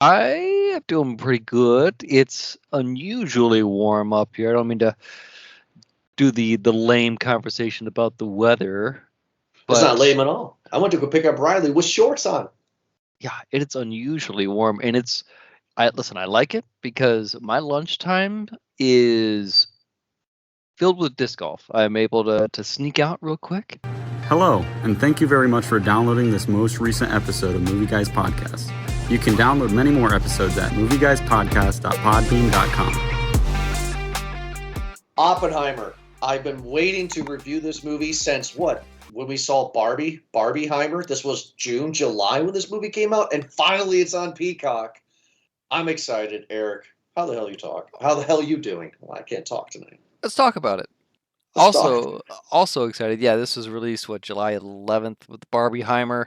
I am doing pretty good. It's unusually warm up here. I don't mean to do the lame conversation about the weather, It's not but lame at all. I went to go pick up Riley with shorts on. yeah, it's unusually warm, and I listen. I like it because my lunchtime is filled with disc golf. I'm able to sneak out real quick. Hello, and thank you very much for downloading this most recent episode of Movie Guys Podcast. You can download many more episodes at movieguyspodcast.podbean.com. Oppenheimer. I've been waiting to review this movie since what? When we saw Barbieheimer. This was June, July when this movie came out, and finally it's on Peacock. I'm excited, Eric. How the hell you talk? How the hell you doing? Well, I can't talk tonight. Let's talk about it. Let's Also excited. Yeah, this was released July 11th with Barbieheimer,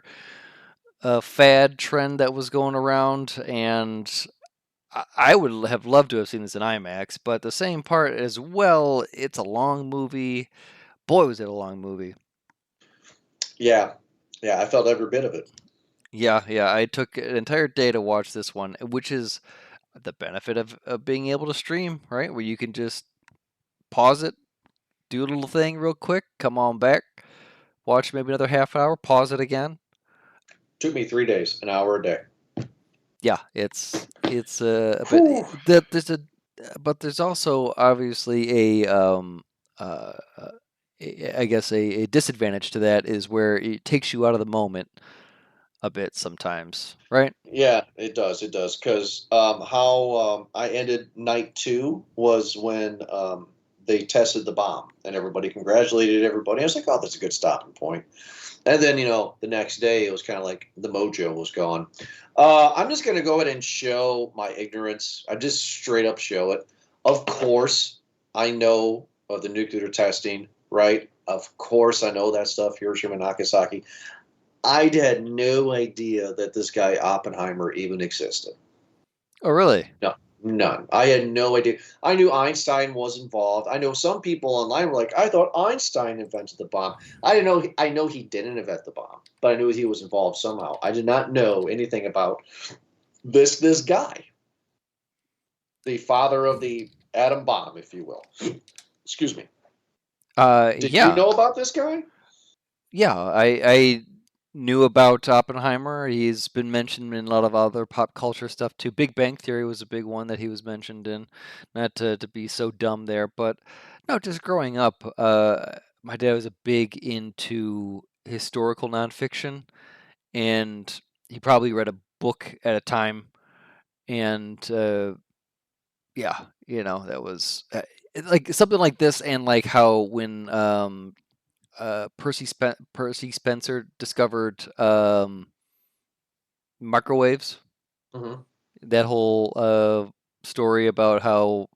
a fad trend that was going around, and I would have loved to have seen this in IMAX. But the same part as well, it's a long movie. Boy, was it a long movie. Yeah, I felt every bit of it. Yeah. I took an entire day to watch this one, which is the benefit of being able to stream, right? Where you can just pause it, do a little thing real quick, come on back, watch maybe another half hour, pause it again. Took me 3 days, an hour a day. Yeah, it's a bit. But there's also obviously I guess a disadvantage to that is where it takes you out of the moment a bit sometimes, right? Yeah, it does. It does. Because how I ended night 2 was when they tested the bomb, and everybody congratulated everybody. I was like, oh, that's a good stopping point. And then, the next day it was kind of like the mojo was gone. I'm just going to go ahead and show my ignorance. I just straight up show it. Of course, I know of the nuclear testing, right? Of course, I know that stuff, Hiroshima, Nagasaki. I had no idea that this guy Oppenheimer even existed. Oh, really? No, none. I had no idea. I knew Einstein was involved. I know some people online were like, "I thought Einstein invented the bomb." I didn't know. I know he didn't invent the bomb, but I knew he was involved somehow. I did not know anything about this guy, the father of the atom bomb, if you will. Excuse me. Did you Yeah. know about this guy? Yeah, I knew about Oppenheimer. He's been mentioned in a lot of other pop culture stuff too. Big Bang Theory was a big one that he was mentioned in. Not to be so dumb there, but no, just growing up, my dad was a big into historical nonfiction, and he probably read a book at a time. And yeah, that was like something like this, and like how when Percy Spencer discovered microwaves. Mm-hmm. That whole story about how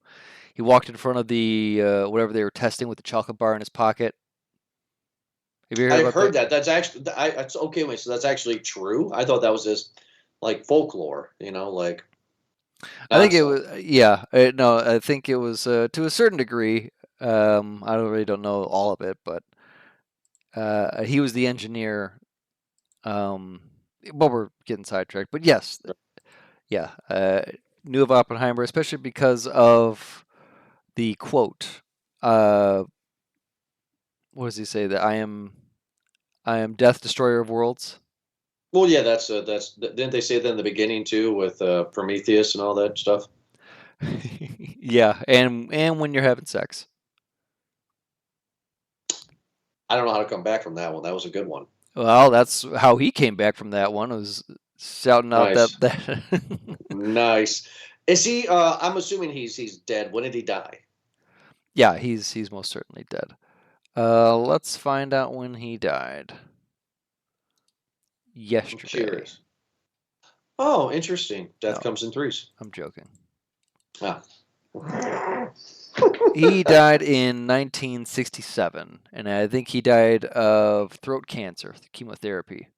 he walked in front of the whatever they were testing with the chocolate bar in his pocket. Have you heard I've about that? heard that. That's actually. That's okay. Wait, so that's actually true. I thought that was just like folklore. Like I think it nonsense. was. Yeah, no, I think it was to a certain degree. I don't know all of it, but he was the engineer. Well, we're getting sidetracked, but yes, yeah, knew of Oppenheimer, especially because of the quote. What does he say? That I am death, destroyer of worlds. Well, yeah, that's. Didn't they say that in the beginning too, with Prometheus and all that stuff? Yeah, and when you're having sex. I don't know how to come back from that one. That was a good one. Well, that's how he came back from that one. Was shouting out Nice, that. nice. Is he? I'm assuming he's dead. When did he die? Yeah, he's most certainly dead. Let's find out when he died. I'm Yesterday. curious. Oh, interesting. Death No, comes in threes. I'm joking. Ah. He died in 1967, and I think he died of throat cancer, chemotherapy.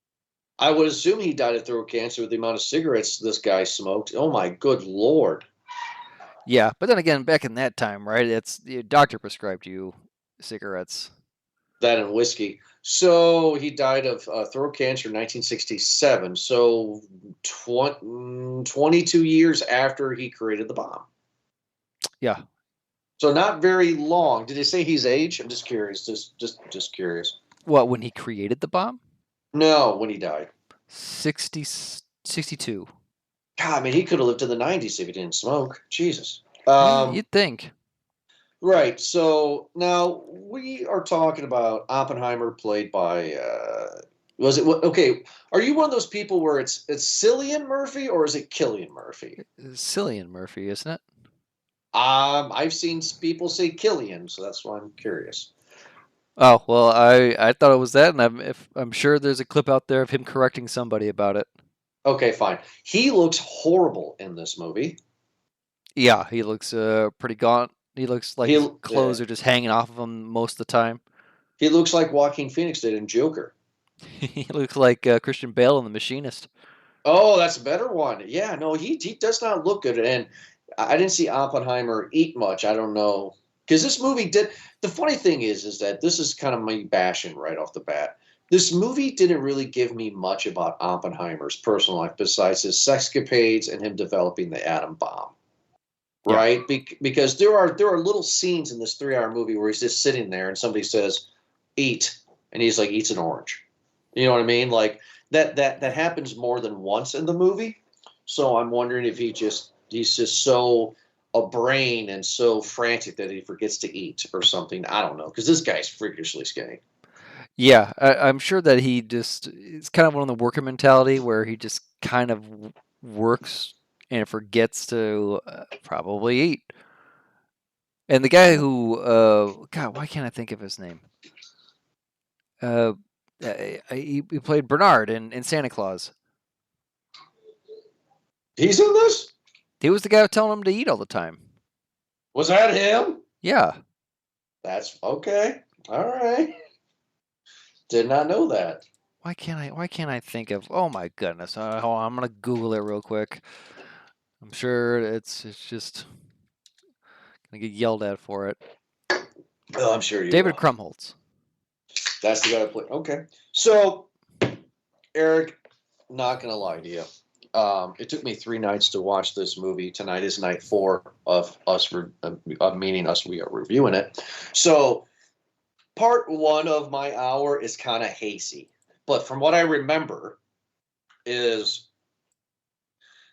I would assume he died of throat cancer with the amount of cigarettes this guy smoked. Oh my good lord. Yeah, but then again, back in that time, right? It's the doctor prescribed you cigarettes. That and whiskey. So he died of throat cancer in 1967. So 22 years after he created the bomb. Yeah. So not very long. Did they say his age? I'm just curious. Just curious. What, when he created the bomb? No, when he died. 62. God, I mean, he could have lived to the 90s if he didn't smoke. Jesus. You'd think. Right. So now we are talking about Oppenheimer, played by was it okay? Are you one of those people where it's Cillian Murphy or is it Killian Murphy? Cillian Murphy, isn't it? I've seen people say Killian, so that's why I'm curious. Oh, well, I thought it was that, and I'm sure there's a clip out there of him correcting somebody about it. Okay, fine. He looks horrible in this movie. Yeah, he looks pretty gaunt. He looks like his clothes Yeah. are just hanging off of him most of the time. He looks like Joaquin Phoenix did in Joker. He looks like Christian Bale in The Machinist. Oh, that's a better one. Yeah, no, he does not look good, and I didn't see Oppenheimer eat much. I don't know because this movie did. The funny thing is that this is kind of me bashing right off the bat. This movie didn't really give me much about Oppenheimer's personal life besides his sexcapades and him developing the atom bomb. Yeah. Right? Because there are little scenes in this 3-hour movie where he's just sitting there and somebody says, "Eat," and he's like, eats an orange. You know what I mean? Like that happens more than once in the movie. So I'm wondering if he's just so a brain and so frantic that he forgets to eat or something. I don't know, because this guy's freakishly skinny. Yeah, I'm sure that it's kind of one of the worker mentality where he just kind of works and forgets to probably eat. And the guy who, God, why can't I think of his name? He played Bernard in Santa Claus. He's in this? He was the guy telling him to eat all the time. Was that him? Yeah. That's okay. All right. Did not know that. Why can't I think of? Oh my goodness! Hold on, I'm gonna Google it real quick. I'm sure it's just gonna get yelled at for it. Oh, I'm sure you David will. Krumholtz. That's the guy that played. Okay. So, Eric, not going to lie to you. It took me 3 nights to watch this movie. Tonight is night 4 of us, meaning us, we are reviewing it. So, part 1 of my hour is kind of hazy. But from what I remember, is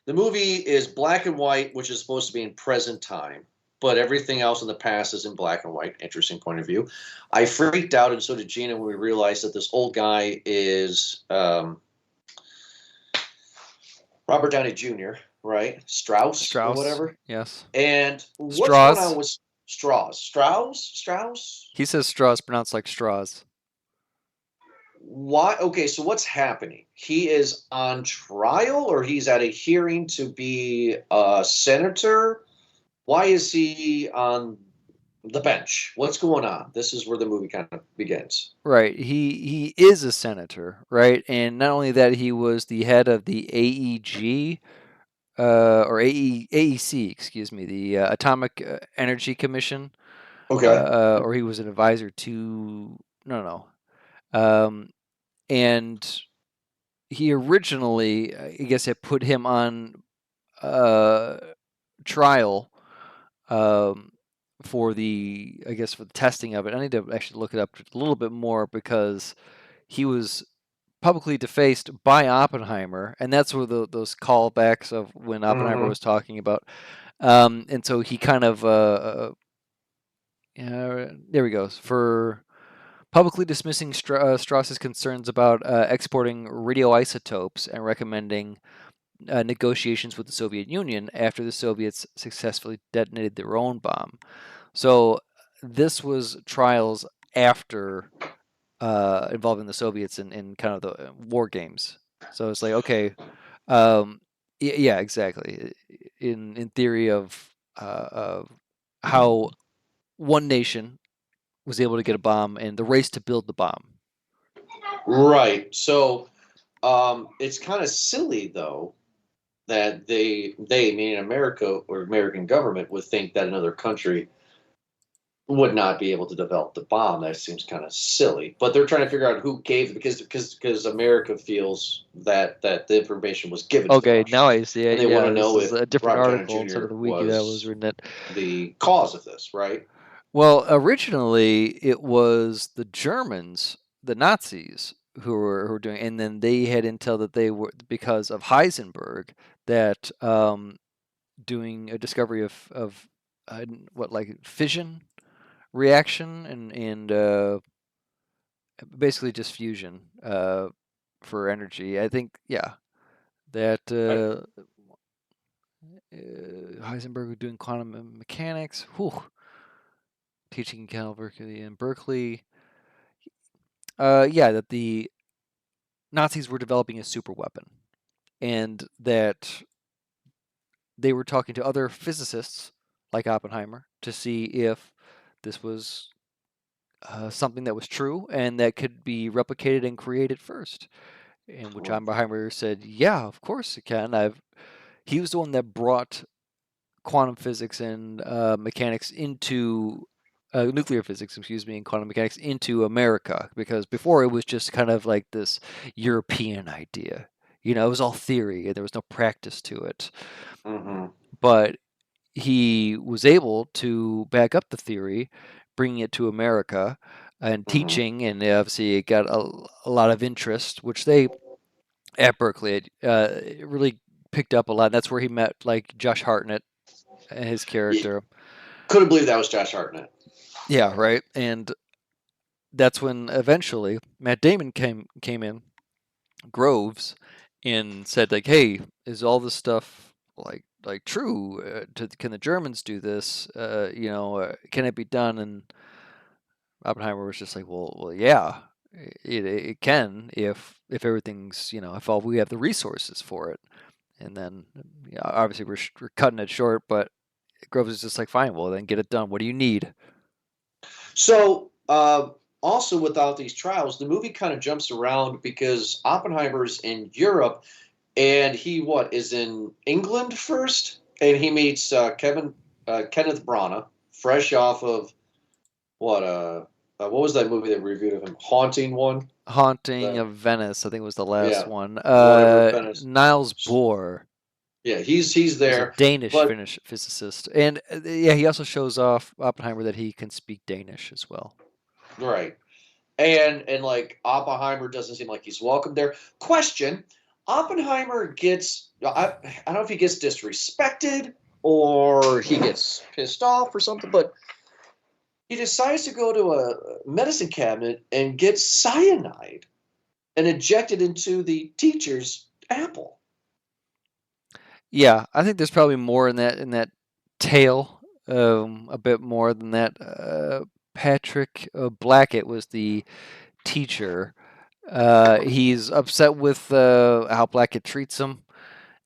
the movie is black and white, which is supposed to be in present time. But everything else in the past is in black and white. Interesting point of view. I freaked out, and so did Gina, when we realized that this old guy is Robert Downey Jr., right? Strauss or whatever. Yes. And what's Strauss. going on with Strauss? He says straws pronounced like straws. Why? Okay, so what's happening? He is on trial, or he's at a hearing to be a senator? Why is he on the bench? What's going on? This is where the movie kind of begins. Right. He is a senator, right? And not only that, he was the head of the AEG, or AEC, excuse me, the Atomic Energy Commission. Okay. Or he was an advisor to no. And he originally, I guess, had put him on trial for the testing of it. I need to actually look it up a little bit more because he was publicly defaced by Oppenheimer, and that's where those callbacks of when Oppenheimer was talking about. And so he kind of there we go, for publicly dismissing Strauss's concerns about exporting radioisotopes and recommending negotiations with the Soviet Union after the Soviets successfully detonated their own bomb. So this was trials after involving the Soviets in kind of the war games. So it's like, okay, yeah, exactly. In theory of how one nation was able to get a bomb and the race to build the bomb. Right. So it's kind of silly, though, that they, meaning America or American government, would think that another country would not be able to develop the bomb. That seems kind of silly. But they're trying to figure out who gave because America feels that the information was given to the Okay, now I Russians, see and it. they want Yeah, to this know is if a different Robert Downey article instead Jr. of the wiki that was was written. It. the cause of this, right? Well, originally it was the Germans, the Nazis, who were doing, and then they had intel that they were because of Heisenberg that doing a discovery of what like fission reaction and basically just fusion for energy. I think that Right. Heisenberg was doing quantum mechanics. Whew, teaching in Berkeley and Berkeley. That the Nazis were developing a super weapon, and that they were talking to other physicists like Oppenheimer to see if this was something that was true and that could be replicated and created first. In which Oppenheimer said, "Yeah, of course it can." He was the one that brought quantum physics and mechanics into nuclear physics, excuse me, and quantum mechanics into America because before it was just kind of like this European idea. You know, it was all theory and there was no practice to it. Mm-hmm. But he was able to back up the theory, bringing it to America and Mm-hmm. teaching, and obviously it got a lot of interest, which they at Berkeley it really picked up a lot. That's where he met like Josh Hartnett and his Yeah. character. Couldn't believe that was Josh Hartnett. Yeah, right. And that's when eventually Matt Damon came in, Groves, and said like, "Hey, is all this stuff like true? Can the Germans do this? Can it be done?" And Oppenheimer was just like, "Well, yeah, it can if everything's if all we have the resources for it." And then obviously we're cutting it short, but Groves is just like, "Fine, well then get it done. What do you need?" So, also without these trials, the movie kind of jumps around because Oppenheimer's in Europe, and he is in England first, and he meets Kenneth Branagh, fresh off of what was that movie that we reviewed of him? Haunting one. Haunting The, of Venice, I think was the last yeah, one. whatever Venice. Niels Bohr Yeah, he's was a there, Danish but Finnish physicist, and he also shows off Oppenheimer that he can speak Danish as well. right. And like Oppenheimer doesn't seem like he's welcome there. Question: Oppenheimer gets I don't know if he gets disrespected or he gets pissed off or something, but he decides to go to a medicine cabinet and get cyanide and inject it into the teacher's apple. Yeah, I think there's probably more in that tale, a bit more than that. Patrick Blackett was the teacher. He's upset with how Blackett treats him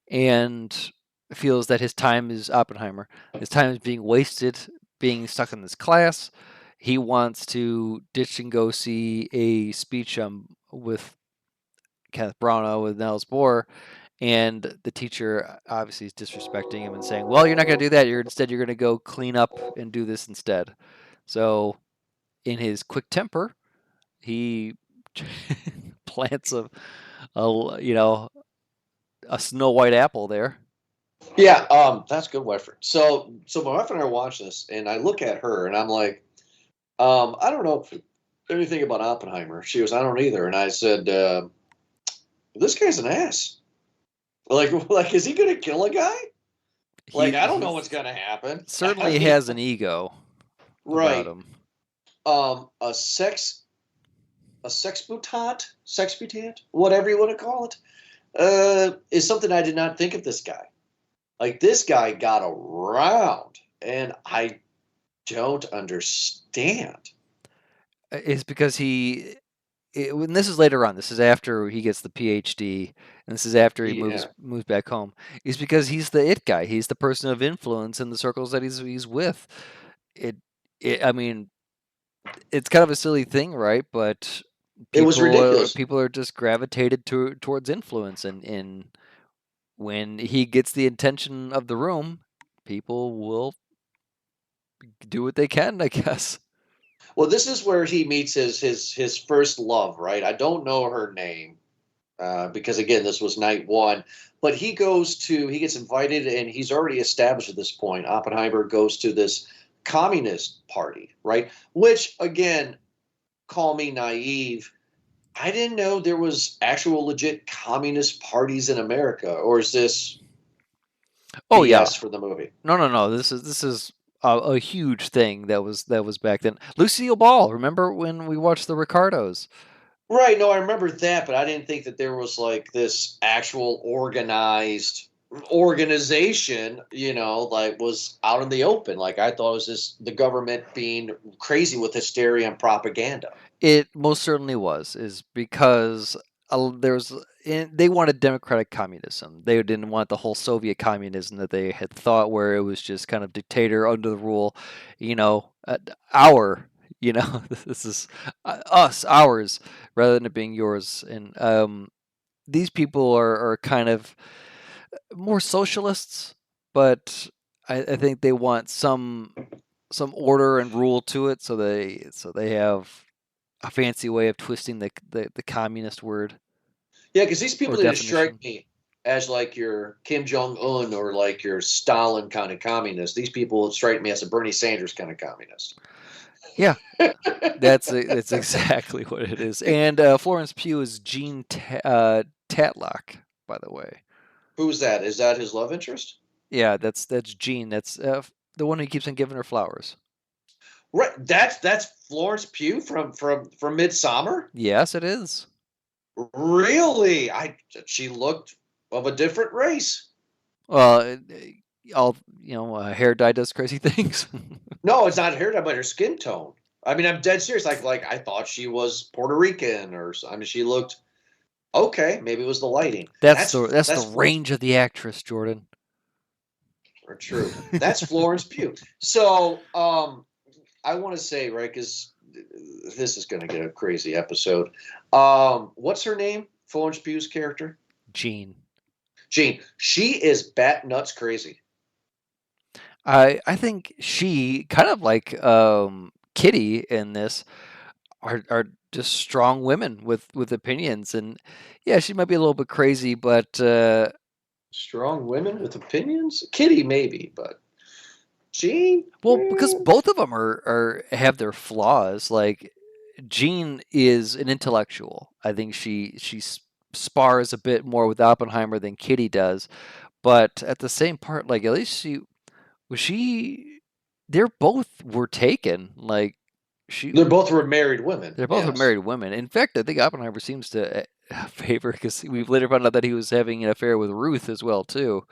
and feels that his time is Oppenheimer. His time is being wasted, being stuck in this class. He wants to ditch and go see a speech with Kenneth Branagh with Niels Bohr, and the teacher obviously is disrespecting him and saying, "Well, you're not going to do that. You're going to go clean up and do this instead." So, in his quick temper, he plants a Snow White apple there. Yeah, that's good, Weford. So my wife and I are watching this, and I look at her, and I'm like, I don't know anything about Oppenheimer. She goes, I don't either, and I said, this guy's an ass. Like, is he gonna kill a guy? Like, I don't know what's gonna happen. Certainly I mean, has an ego about right? him. A sexbutant, whatever you want to call it, is something I did not think of this guy. Like, this guy got around, and I don't understand. It's because when this is later on. This is after he gets the PhD, and this is after he Yeah. moves back home. It's because he's the it guy. He's the person of influence in the circles that he's with. It, I mean, it's kind of a silly thing, right? But It was ridiculous. people are just gravitated towards influence, and when he gets the attention of the room, people will do what they can, I guess. Well, this is where he meets his first love, right? I don't know her name because again, this was night one. But he gets invited, and he's already established at this point. Oppenheimer goes to this communist party, right? Which again, call me naive. I didn't know there was actual legit communist parties in America, or is this Oh yeah, BS for the movie? no. This is a huge thing that was back then. Lucille Ball, remember when we watched the Ricardos? Right, no, I remember that, but I didn't think that there was like this actual organized organization, like was out in the open. Like I thought it was just the government being crazy with hysteria and propaganda. It most certainly was, is because they wanted democratic communism. They didn't want the whole Soviet communism that they had thought, where it was just kind of dictator under the rule, our, this is us, ours, rather than it being yours. And these people are kind of more socialists, but I think they want some order and rule to it, so they have a fancy way of twisting the communist word Yeah, because these people or didn't strike definition. me as like your Kim Jong Un or like your Stalin kind of communist. These people strike me as a Bernie Sanders kind of communist. Yeah, that's exactly what it is. And Florence Pugh is Tatlock, by the way. Who's that? Is that his love interest? Yeah, that's Jean. That's the one who keeps on giving her flowers. Right. That's Florence Pugh from Midsummer. Yes, it is. Really? She looked of a different race. Well, all hair dye does crazy things. No, it's not hair dye, but her skin tone. I mean, I'm dead serious. Like I thought she was Puerto Rican, or I mean, she looked okay. Maybe it was the lighting. That's That's the range of the actress, Jordan. true. That's Florence Pugh. So, I want to say, right, because this is going to get a crazy episode. What's her name? Florence Pugh's character? Jean. Jean. She is bat nuts crazy. I think she, kind of like Kitty in this, are just strong women with opinions, and yeah, she might be a little bit crazy, but Strong women with opinions? Kitty, maybe, but Jean? well, because both of them are have their flaws. Like Jean is an intellectual. I think she spars a bit more with Oppenheimer than Kitty does, but at the same part, like at least she they're both were taken. Like she They're both were married women. they're both Yes. married women. In fact, I think Oppenheimer seems to favor, because we've later found out that he was having an affair with Ruth as well too.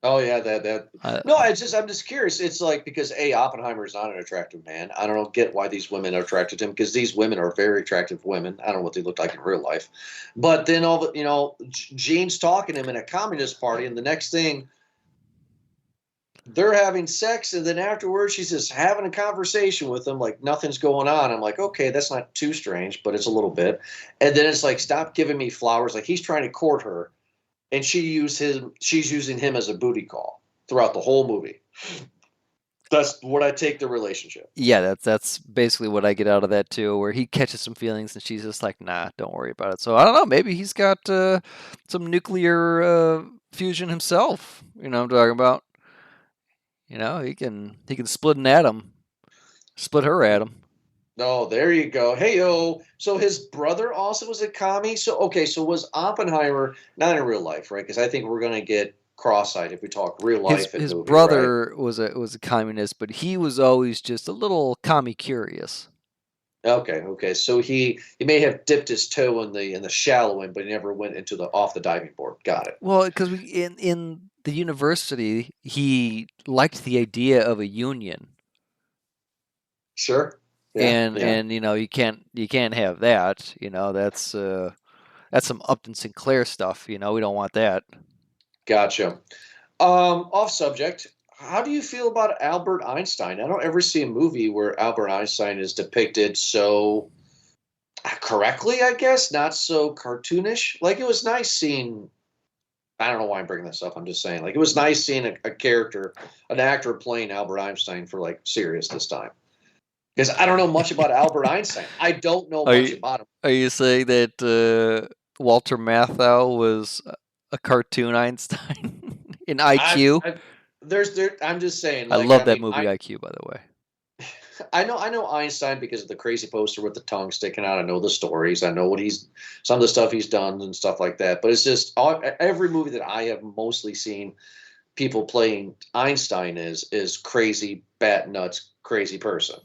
Oh yeah, that. Uh, No, I'm just curious. It's like because Oppenheimer is not an attractive man. I don't get why these women are attracted to him because these women are very attractive women. I don't know what they look like in real life, but then Jean's talking to him in a communist party, and the next thing they're having sex, and then afterwards she's just having a conversation with him like nothing's going on. I'm like, okay, that's not too strange, but it's a little bit. And then it's like, stop giving me flowers. Like he's trying to court her, and she's using him as a booty call throughout the whole movie. That's what I take the relationship. yeah, that's basically what I get out of that too, where he catches some feelings and she's just like, nah, don't worry about it. So I don't know, maybe he's got some nuclear fusion himself. You know what I'm talking about? He can split an atom, split her atom. No, there you go. Hey yo. So his brother also was a commie. So okay, so was Oppenheimer not in real life, right? Because I think we're gonna get cross-eyed if we talk real His life and his movie, right? brother was a communist, but he was always just a little commie curious. Okay, okay. So he may have dipped his toe in the shallow end, but he never went into the off the diving board. Got it. Well, because we in the university, he liked the idea of a union, Sure. Yeah, yeah. and you can't have that. That's some Upton Sinclair stuff. We don't want that. Gotcha. Off subject. How do you feel about Albert Einstein? I don't ever see a movie where Albert Einstein is depicted so correctly, I guess, not so cartoonish. Like it was nice seeing I don't know why I'm bringing this up. I'm just saying, like, it was nice seeing a character, an actor playing Albert Einstein for like serious this time. Because I don't know much about Albert Einstein. I don't know Are much you about him. are you saying that Walter Matthau was a cartoon Einstein in IQ? I'm just saying, I like, love I that mean, movie IQ, by the way. I know Einstein because of the crazy poster with the tongue sticking out. I know the stories. I know some of the stuff he's done and stuff like that. But it's just every movie that I have mostly seen people playing Einstein is crazy, bat nuts, crazy person.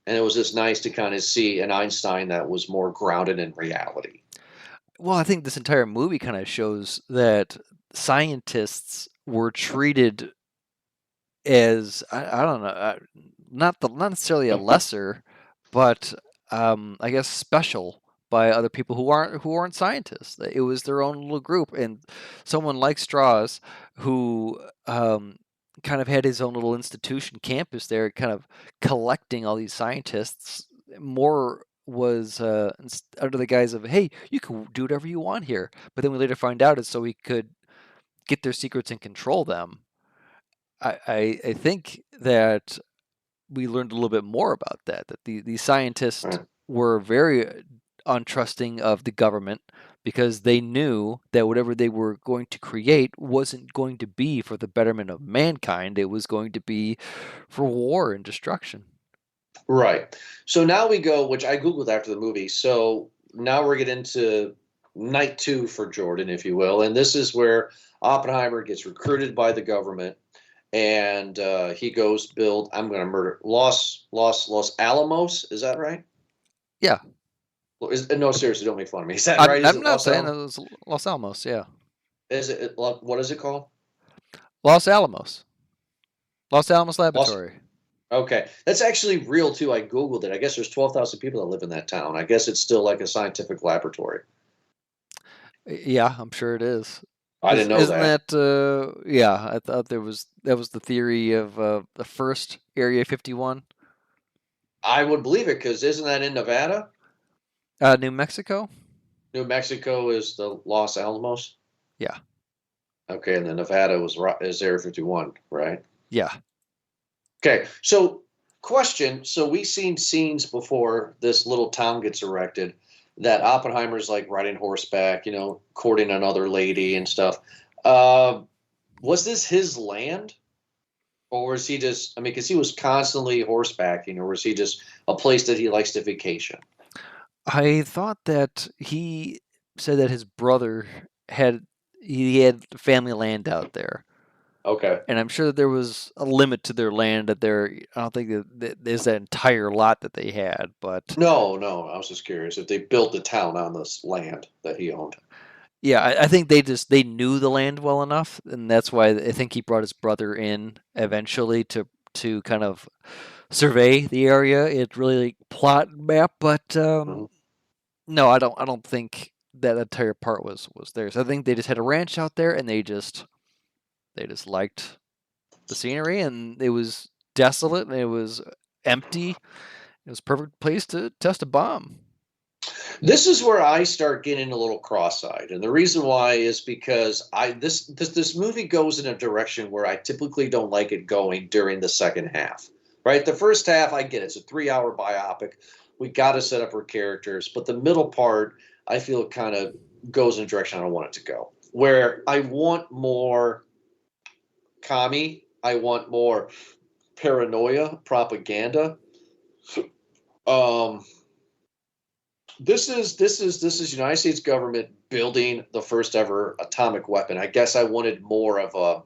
And it was just nice to kind of see an Einstein that was more grounded in reality. Well, I think this entire movie kind of shows that scientists were treated as I don't know, not necessarily a lesser, but I guess special by other people who aren't scientists. It was their own little group, and someone like Strauss, who kind of had his own little institution campus there, kind of collecting all these scientists. More was under the guise of, hey, you can do whatever you want here. But then we later find out it's so he could get their secrets and control them. I think that we learned a little bit more about that the scientists Right. were very untrusting of the government because they knew that whatever they were going to create wasn't going to be for the betterment of mankind. It was going to be for war and destruction. Right. So now we go, which I Googled after the movie. So now we're getting into night two for Jordan, if you will. And this is where Oppenheimer gets recruited by the government and he goes build, I'm going to murder Los Alamos. Is that right? Yeah. No, seriously, don't make fun of me. Is that I'm, right? Is I'm it not Los saying it Alamos? was Los Alamos. Yeah. What is it called? Los Alamos. Los Alamos Los, Laboratory. okay. That's actually real too. I Googled it. I guess there's 12,000 people that live in that town. I guess it's still like a scientific laboratory. Yeah, I'm sure it is. I didn't know Isn't that. that yeah, I thought that was the theory of the first Area 51? I would believe it because isn't that in Nevada? New Mexico? New Mexico is the Los Alamos. Yeah. Okay, and then Nevada is Area 51, right? Yeah. Okay, so question. So we've seen scenes before this little town gets erected that Oppenheimer's like riding horseback, courting another lady and stuff. Uh, was this his land? Or was he just, I mean, because he was constantly horsebacking, or was he just a place that he likes to vacation? I thought that he said that his brother had family land out there. Okay. And I'm sure that there was a limit to their land that I don't think that there's that entire lot that they had, but No, no, I was just curious if they built the town on this land that he owned. yeah, I think they knew the land well enough, and that's why I think he brought his brother in eventually to kind of survey the area. It really like, plot map, but Mhm. no, I don't think that entire part was theirs. I think they just had a ranch out there, and they just liked the scenery, and it was desolate, and it was empty. It was a perfect place to test a bomb. This is where I start getting a little cross-eyed, and the reason why is because this movie goes in a direction where I typically don't like it going during the second half. Right, the first half I get it. It's a 3-hour biopic. We got to set up our characters, but the middle part I feel it kind of goes in a direction I don't want it to go. Where I want more commie, I want more paranoia, propaganda. Um, this is United States government building the first ever atomic weapon. I guess I wanted more of a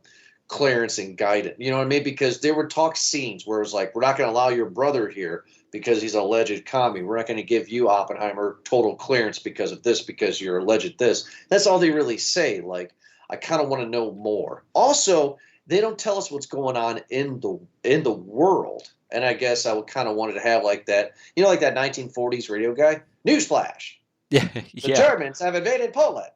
clearance and guidance. You know what I mean? Because there were talk scenes where it was like, we're not going to allow your brother here because he's an alleged commie. We're not going to give you, Oppenheimer, total clearance because of this, because you're alleged this. That's all they really say. Like, I kind of want to know more. Also, they don't tell us what's going on in the world. And I guess I would kind of wanted to have like that, like that 1940s radio guy. Newsflash: Yeah, the yeah. Germans have invaded Poland.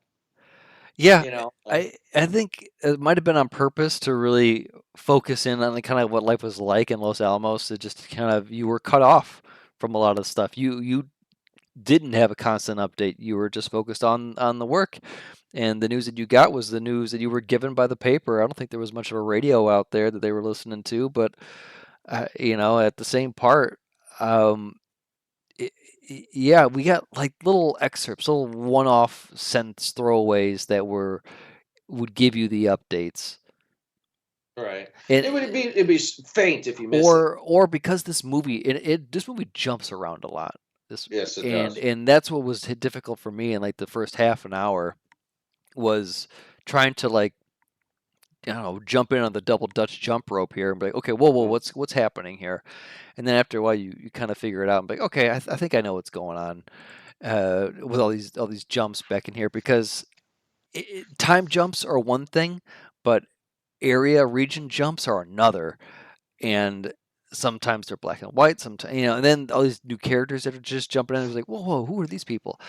Yeah, Like, I think it might have been on purpose to really focus in on the kind of what life was like in Los Alamos. To just kind of you were cut off from a lot of stuff. You didn't have a constant update. You were just focused on the work, and the news that you got was the news that you were given by the paper. I don't think there was much of a radio out there that they were listening to, but at the same part, um, yeah, we got like little excerpts, little one-off sentence throwaways that would give you the updates. Right. And It'd be faint if you miss it. or because this movie this movie jumps around a lot. Yes, it does. And that's what was difficult for me in like the first half an hour was trying to like I don't know, jump in on the double Dutch jump rope here and be like, okay, whoa, what's happening here? And then after a while, you kind of figure it out and be like, okay, I think I know what's going on with all these jumps back in here because time jumps are one thing, but region jumps are another, and sometimes they're black and white, sometimes and then all these new characters that are just jumping in. It was like, whoa, who are these people?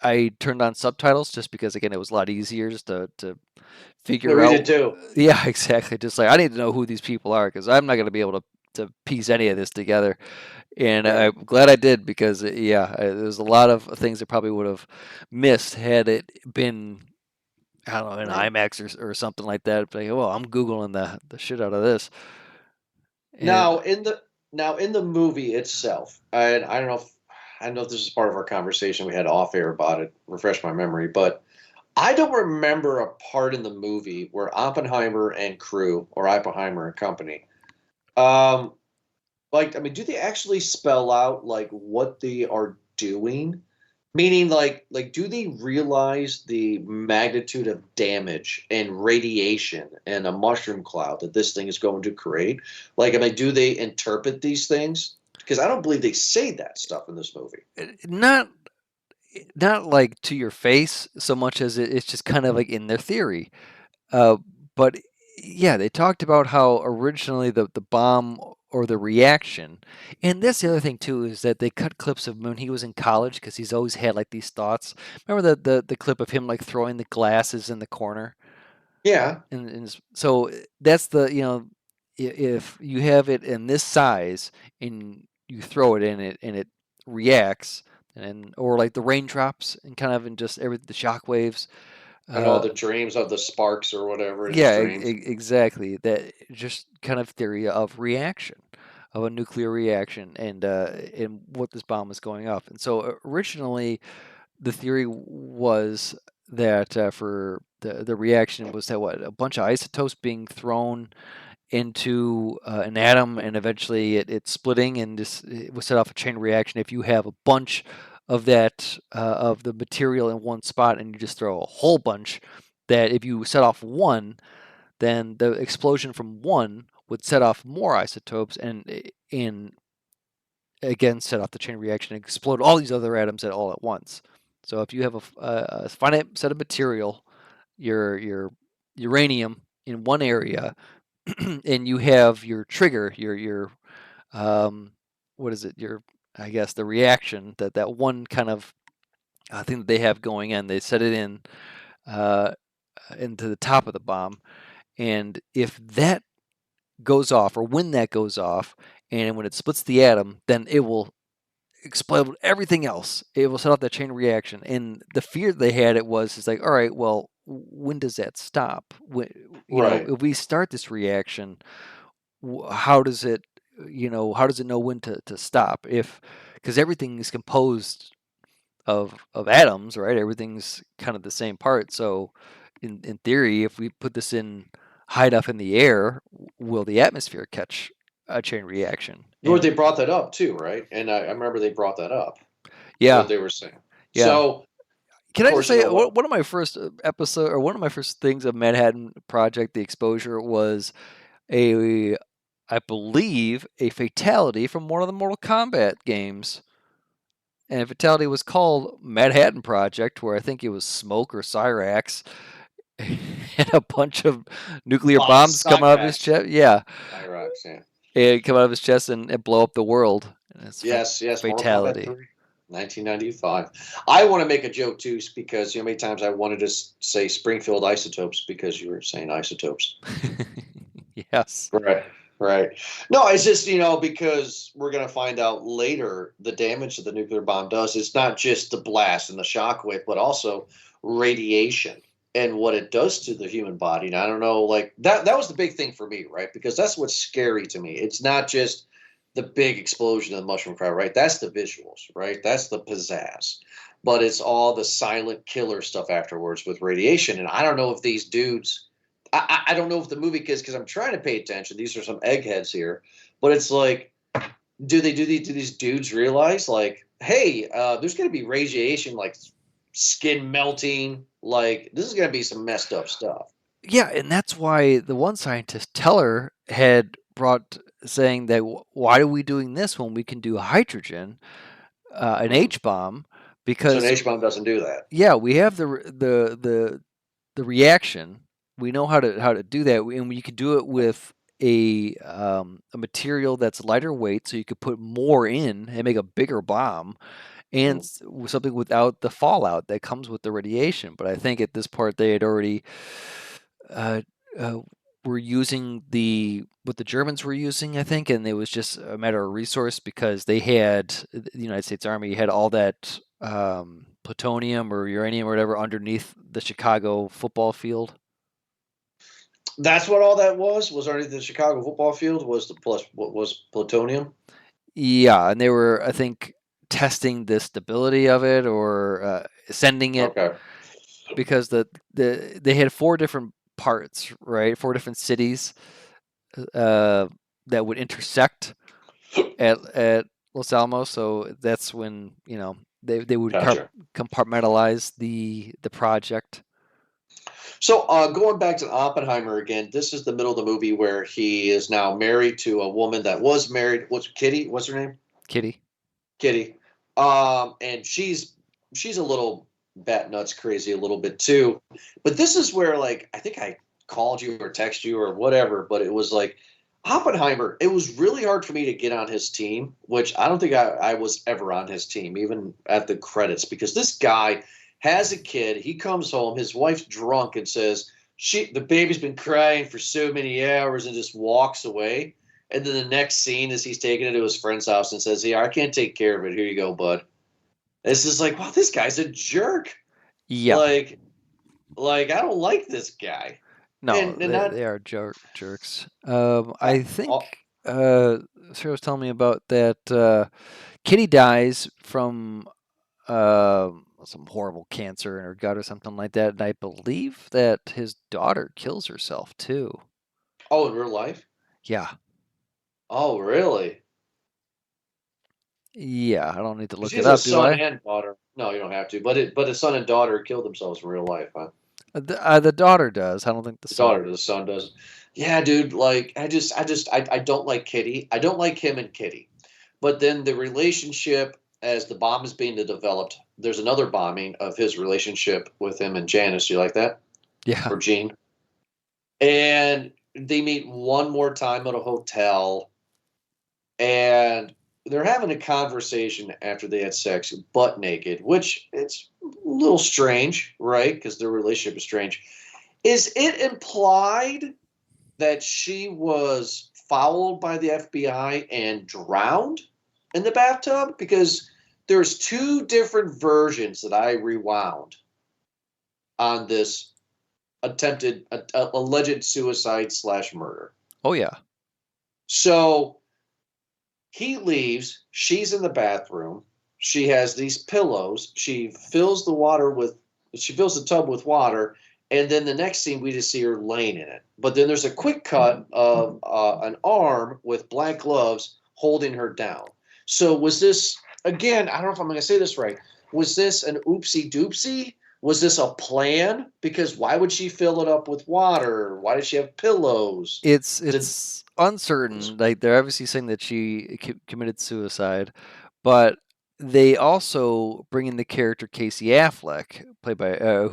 I turned on subtitles just because again it was a lot easier just to figure We out. did too. Yeah, exactly. Just like I need to know who these people are because I'm not going to be able to piece any of this together. And Right. I'm glad I did because there's a lot of things I probably would have missed had it been I don't know in Right. IMAX or something like that. Like, well, I'm googling the shit out of this. And Now in the movie itself, and I don't know if this is part of our conversation we had off air about it. Refresh my memory, but I don't remember a part in the movie where Oppenheimer and crew, or Oppenheimer and company, um, like, I mean, do they actually spell out like what they are doing? Meaning, do they realize the magnitude of damage and radiation and a mushroom cloud that this thing is going to create? Like, I mean, do they interpret these things? Because I don't believe they say that stuff in this movie. not like to your face so much as it's just kind of like in their theory. But yeah, they talked about how originally the bomb or the reaction, and that's the other thing too is that they cut clips of when he was in college because he's always had like these thoughts. Remember the clip of him like throwing the glasses in the corner, Yeah, and so that's if you have it in this size and you throw it in it and it reacts and or like the raindrops and kind of in just everything the shock waves. and all the dreams of the sparks or whatever in his Yeah, dreams. exactly. That just kind of theory of reaction, of a nuclear reaction, and what this bomb is going off. And so originally, the theory was that for the reaction was that a bunch of isotopes being thrown into an atom and eventually it splitting and it will set off a chain reaction if you have a bunch of that of the material in one spot and you just throw a whole bunch that if you set off one then the explosion from one would set off more isotopes and again set off the chain reaction and explode all these other atoms all at once. So if you have a finite set of material, your uranium in one area, and you have your trigger, your what is it? Your I guess the reaction that one kind of thing that they have going in. They set it in into the top of the bomb, and if that goes off, or when that goes off, and when it splits the atom, then it will explode everything else. It will set off that chain reaction. And the fear they had is like, all right, well, when does that stop? Right. If we start this reaction, how does it, how does it know when to stop? Because everything is composed of atoms, right? Everything's kind of the same part. So in theory, if we put this in high enough in the air, will the atmosphere catch a chain reaction? Or they brought that up too, right? And I remember they brought that up. Yeah. What they were saying. Yeah. So, can I just say what? one of my first episode or one of my first things of Manhattan Project, the exposure was I believe a fatality from one of the Mortal Kombat games. And the fatality was called Manhattan Project, where I think it was Smoke or Cyrax and a bunch of nuclear bombs come out of his chest. Yeah. Cyrax, yeah. And come out of his chest and blow up the world. Yes, fatality. 1995. I want to make a joke too, because many times I wanted to say Springfield isotopes because you were saying isotopes. Yes. Right. No, it's just because we're going to find out later the damage that the nuclear bomb does. It's not just the blast and the shockwave, but also radiation and what it does to the human body. And I don't know, like that was the big thing for me, right? Because that's what's scary to me. It's not just the big explosion of the mushroom cloud, right? That's the visuals, right? That's the pizzazz. But it's all the silent killer stuff afterwards with radiation. And I don't know if these dudes, I don't know if the movie kids, because I'm trying to pay attention. These are some eggheads here, but it's like, do these dudes realize, like, hey, there's going to be radiation, like skin melting, like this is going to be some messed up stuff. Yeah, and that's why the one scientist, Teller, had brought saying that why are we doing this when we can do hydrogen, an H bomb, So an because H-bomb doesn't do that. yeah, we have the reaction. We know how to do that, and we can do it with a material that's lighter weight, so you could put more in and make a bigger bomb, and something without the fallout that comes with the radiation. But I think at this part they had already uh, uh, were using what the Germans were using, I think, and it was just a matter of resource because the United States Army had all that plutonium or uranium or whatever underneath the Chicago football field. That's what all that was underneath the Chicago football field was what was plutonium. Yeah, and they were, I think, testing the stability of it or sending it because they had 4 different parts, right? 4 different cities that would intersect at Los Alamos. So that's when they would compartmentalize the project. So going back to Oppenheimer again, this is the middle of the movie where he is now married to a woman that was married. What's Kitty? What's her name? Kitty. And she's a little bat nuts crazy a little bit too. But this is where, like, I think I called you or texted you or whatever, but it was like Oppenheimer, it was really hard for me to get on his team, which I don't think I was ever on his team, even at the credits, because this guy has a kid. He comes home, his wife's drunk and says, the baby's been crying for so many hours, and just walks away. And then the next scene is he's taking it to his friend's house and says, "Yeah, I can't take care of it. Here you go, bud." It's just like, wow, this guy's a jerk. Yeah. Like I don't like this guy. No, they are jerks. I think Sarah was telling me about that Kitty dies from some horrible cancer in her gut or something like that, and I believe that his daughter kills herself too. Oh, in real life? Yeah. Oh, really? Yeah, I don't need to look She's it up, a do son I? and daughter. No, you don't have to. But his son and daughter killed themselves in real life, huh? The daughter does. I don't think the daughter does. The son does. Yeah, dude. Like, I don't like Kitty. I don't like him and Kitty. But then the relationship, as the bomb is being developed, there's another bombing of his relationship with him and Janice. Do you like that? Yeah. Or Jean. And they meet one more time at a hotel, and they're having a conversation after they had sex, butt naked, which it's a little strange, right? Because their relationship is strange. Is it implied that she was fouled by the FBI and drowned in the bathtub? Because there's 2 different versions that I rewound on this attempted, alleged suicide/murder. Oh, yeah. So he leaves. She's in the bathroom. She has these pillows. She fills the tub with water. And then the next scene, we just see her laying in it. But then there's a quick cut of an arm with black gloves holding her down. So was this, again, I don't know if I'm going to say this right. Was this an oopsie doopsie? Was this a plan? Because why would she fill it up with water? Why did she have pillows? It's uncertain. Like, they're obviously saying that she committed suicide, but they also bring in the character Casey Affleck, played by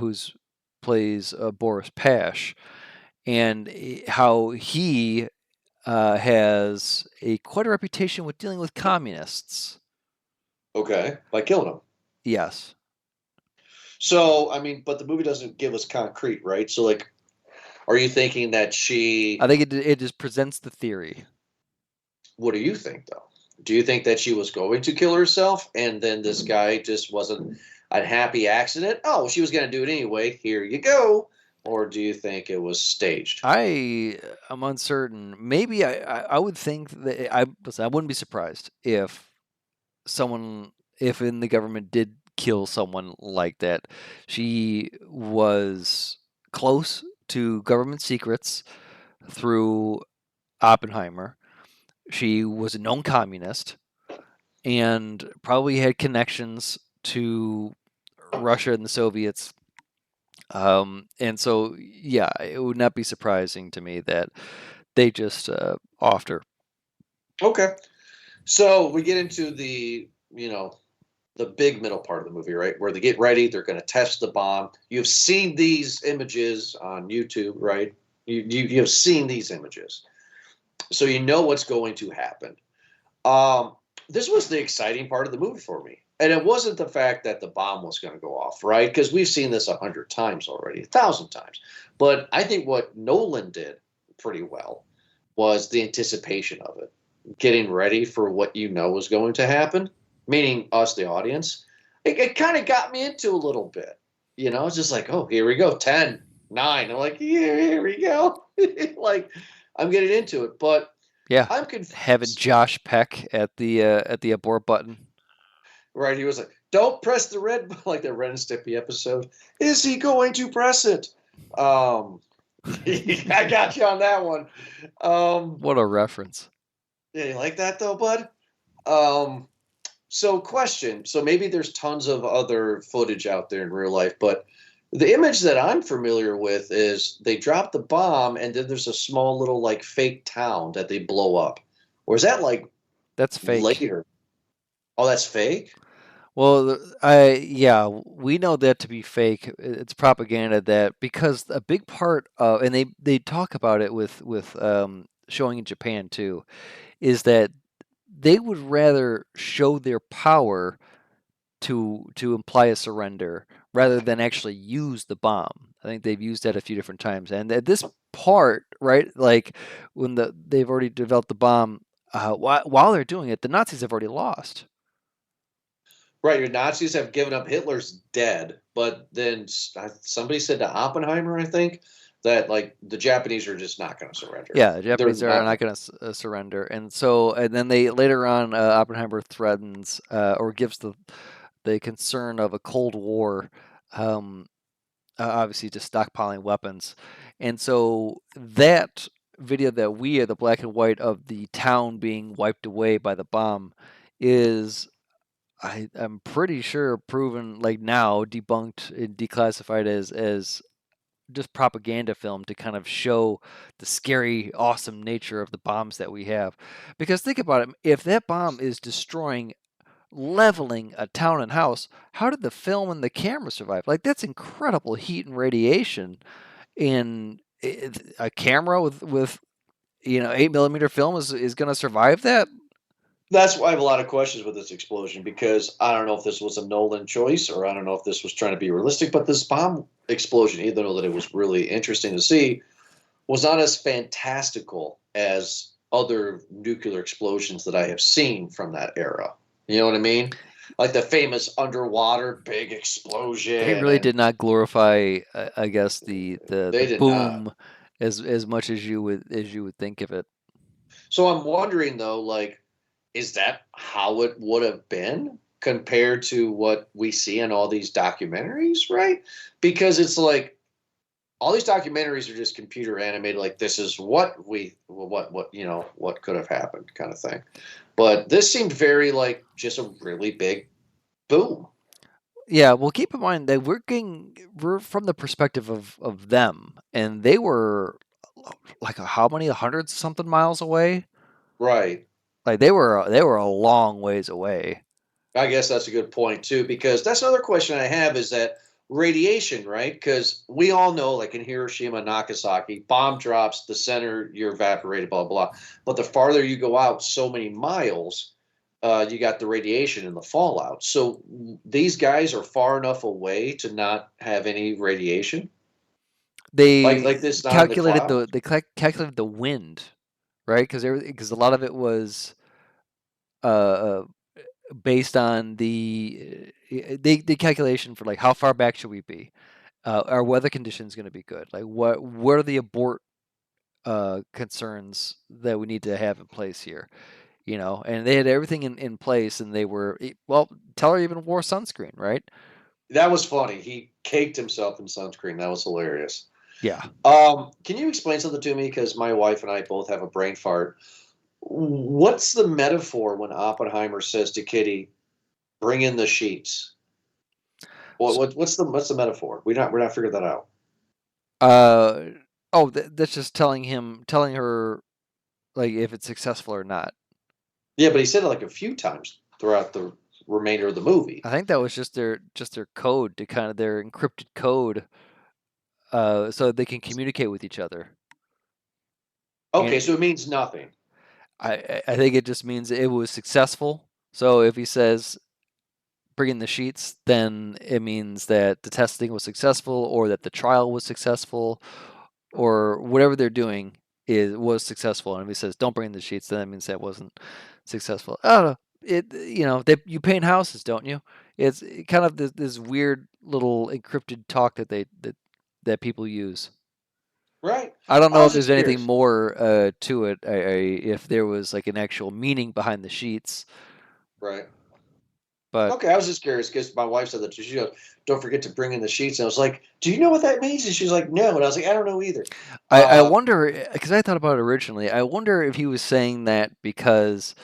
plays Boris Pash, and how he has quite a reputation with dealing with communists. Okay, by killing them. Yes. So, I mean, but the movie doesn't give us concrete, right? So, like, are you thinking that she... I think it just presents the theory. What do you think, though? Do you think that she was going to kill herself, and then this guy just wasn't... a happy accident? Oh, she was going to do it anyway. Here you go. Or do you think it was staged? I am uncertain. Maybe I would think that listen, I wouldn't be surprised if someone if in the government did kill someone like that. She was close to government secrets through Oppenheimer. She was a known communist and probably had connections to Russia and the Soviets. And so, yeah, it would not be surprising to me that they just offed her. Okay. So we get into the big middle part of the movie, right? Where they get ready, they're going to test the bomb. You've seen these images on YouTube, right? You've seen these images. So you know what's going to happen. This was the exciting part of the movie for me. And it wasn't the fact that the bomb was going to go off, right? Because we've seen this 100 times already, 1,000 times. But I think what Nolan did pretty well was the anticipation of it, getting ready for what you know is going to happen, meaning us, the audience. It kind of got me into a little bit. It's just like, oh, here we go, 10, 9. I'm like, yeah, here we go. Like, I'm getting into it. But Yeah, I'm confused. having Josh Peck at the abort button. Right, he was like, "Don't press the red," like the Ren and Stimpy episode. Is he going to press it? I got you on that one. What a reference! Yeah, you like that though, bud? So question. So maybe there's tons of other footage out there in real life, but the image that I'm familiar with is they drop the bomb and then there's a small little like fake town that they blow up. Or is that like That's fake. later? Oh, that's fake? Well, yeah, we know that to be fake. It's propaganda that because a big part of and they talk about it with showing in Japan too, is that they would rather show their power to imply a surrender rather than actually use the bomb. I think they've used that a few different times. And at this part, right, like when they've already developed the bomb, while they're doing it, the Nazis have already lost. Right, your Nazis have given up. Hitler's dead, but then somebody said to Oppenheimer, I think, that like the Japanese are just not going to surrender. Yeah, the Japanese are not going to surrender, and then they later on Oppenheimer threatens or gives the concern of a Cold War, obviously just stockpiling weapons, and so that video that we have, the black and white of the town being wiped away by the bomb, is I'm pretty sure proven like now debunked and declassified as just propaganda film to kind of show the scary, awesome nature of the bombs that we have. Because think about it, if that bomb is destroying, leveling a town and house, how did the film and the camera survive? Like that's incredible heat and radiation. And a camera with 8mm film is going to survive that. That's why I have a lot of questions with this explosion because I don't know if this was a Nolan choice or I don't know if this was trying to be realistic. But this bomb explosion, even though that it was really interesting to see, was not as fantastical as other nuclear explosions that I have seen from that era. You know what I mean? Like the famous underwater big explosion. They really did not glorify, I guess, the boom not. as much as you would think of it. So I'm wondering though, like, is that how it would have been compared to what we see in all these documentaries, right? Because it's like all these documentaries are just computer animated, like this is what could have happened kind of thing. But this seemed very like just a really big boom. Yeah, well, keep in mind that we're from the perspective of them, and they were like how many 100 something miles away? Right. Like they were a long ways away. I guess that's a good point too, because that's another question I have is that radiation, right? Because we all know, like in Hiroshima, Nagasaki, bomb drops, the center, you're evaporated, blah, blah. But the farther you go out so many miles, you got the radiation and the fallout. So these guys are far enough away to not have any radiation. They Like this calculated calculated the wind, right? Because a lot of it was based on the calculation for like how far back should we be? Are weather conditions going to be good? Like what are the abort concerns that we need to have in place here? And they had everything in place, and they were well. Teller even wore sunscreen, right? That was funny. He caked himself in sunscreen. That was hilarious. Yeah. Can you explain something to me? Because my wife and I both have a brain fart. What's the metaphor when Oppenheimer says to Kitty, "Bring in the sheets"? What's the metaphor? We're not figuring that out. That's just telling her, like, if it's successful or not. Yeah, but he said it like a few times throughout the remainder of the movie. I think that was just their code, to kind of their encrypted code, so they can communicate with each other. Okay, And so it means nothing. I think it just means it was successful. So if he says bring in the sheets, then it means that the testing was successful, or that the trial was successful, or whatever they're doing was successful. And if he says don't bring in the sheets, then that means that wasn't successful. I don't know. You paint houses, don't you? It's kind of this weird little encrypted talk that people use. Right. I don't I know was if just there's anything curious. more to it. If there was like an actual meaning behind the sheets, Right. but Okay, I was just curious because my wife said that too. She goes, "Don't forget to bring in the sheets." And I was like, "Do you know what that means?" And she's like, "No." And I was like, "I don't know either." I Um, wonder, because I thought about it originally. I wonder if he was saying that because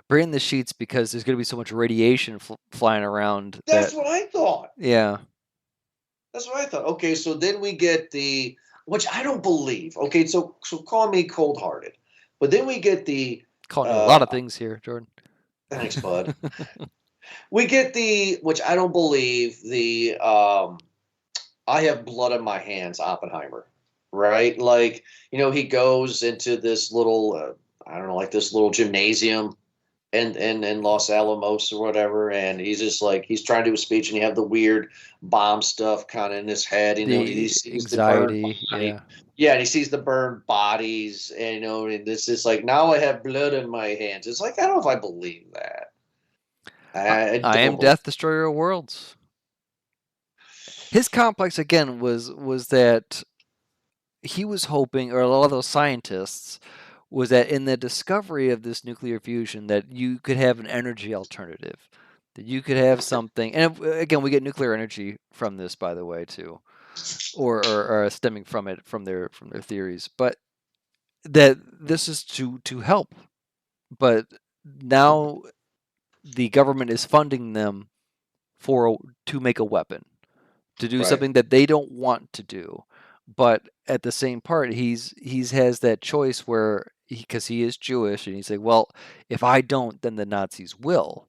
bring in the sheets because there's going to be so much radiation flying around that's that. what I thought. Yeah, That's what I thought. Okay, so then we get which I don't believe. Okay, so call me cold hearted, but then we get calling you a lot uh, of things here, Jordan. thanks, bud. We get which I don't believe I have blood on my hands, Oppenheimer, right? Like, he goes into this little, I don't know, like this little gymnasium in Los Alamos or whatever, and he's just like he's trying to do a speech, and you have the weird bomb stuff kind of in his head, and he The sees the burned anxiety, body. yeah. Yeah, and he sees the burned bodies, and and this is like now I have blood in my hands. It's like I don't know if I believe that. I I am don't believe. Death, Destroyer of Worlds. His complex again was that he was hoping, or a lot of those scientists, was that in the discovery of this nuclear fusion, that you could have an energy alternative, that you could have something. And again, we get nuclear energy from this, by the way, too, or stemming from it from their theories. But that this is to help. But now the government is funding them to make a weapon, to do Right. something that they don't want to do. But at the same part, he's has that choice where because he is Jewish, and he's like, well, if I don't, then the Nazis will.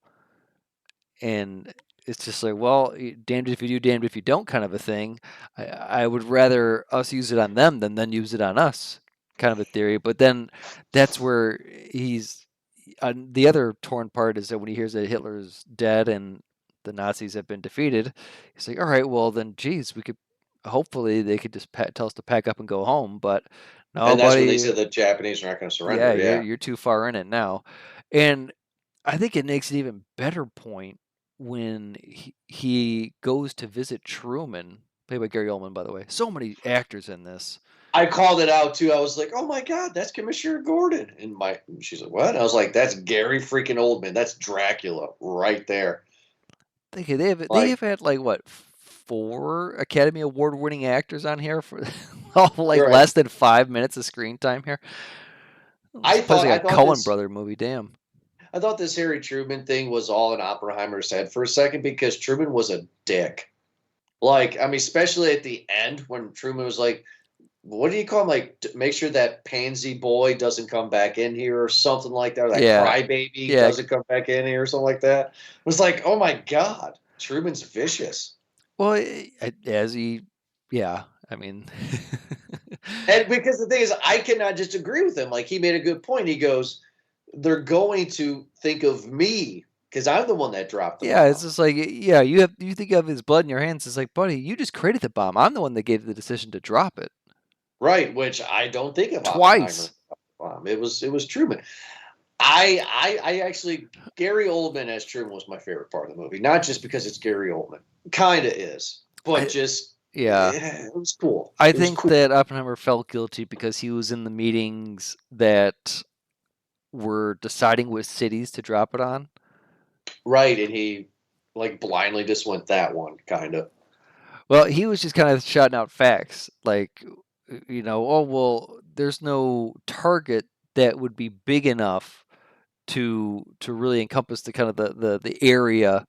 And it's just like, well, damned if you do, damned if you don't, kind of a thing. I would rather us use it on them than use it on us, kind of a theory. But then that's where he's the other torn part is that when he hears that Hitler's dead and the Nazis have been defeated, he's like, all right, well then, geez, we could hopefully they could just tell us to pack up and go home. But no, And that's when they buddy, said the Japanese are not going to yeah, surrender. Yeah. you're too far in it now. And I think it makes an even better point when he goes to visit Truman, played by Gary Oldman, by the way. So many actors in this. I called it out too. I was like, "Oh my God, that's Commissioner Gordon!" And she's like, "What?" I was like, "That's Gary freaking Oldman. That's Dracula right there." They Like, have had like what 4 Academy Award winning actors on here for all like right. less than 5 minutes of screen time here. This plays I like a thought Coen this brother movie. Damn. I thought this Harry Truman thing was all in Oppenheimer's head for a second because Truman was a dick. Like, I mean, especially at the end when Truman was like, what do you call him? Like, make sure that pansy boy doesn't come back in here or something like that. Or that Yeah, crybaby yeah. doesn't come back in here or something like that. It was like, oh my God, Truman's vicious. Well, as he, yeah. I mean, And because the thing is, I cannot just agree with him. Like, he made a good point. He goes, they're going to think of me because I'm the one that dropped the yeah. It's bomb. just like, yeah. You think of his blood in your hands. It's like, buddy, you just created the bomb. I'm the one that gave the decision to drop it Right, which I don't think of Oppenheimer. twice. It was Truman. I actually, Gary Oldman as Truman was my favorite part of the movie. Not just because it's Gary Oldman, kind of is, but I, just yeah. it was cool. I It was think cool, that Oppenheimer felt guilty because he was in the meetings that were deciding which cities to drop it on. right? And he like blindly just went that one, kind of. Well, he was just kind of shouting out facts, like, oh well, there's no target that would be big enough to really encompass the kind of the area,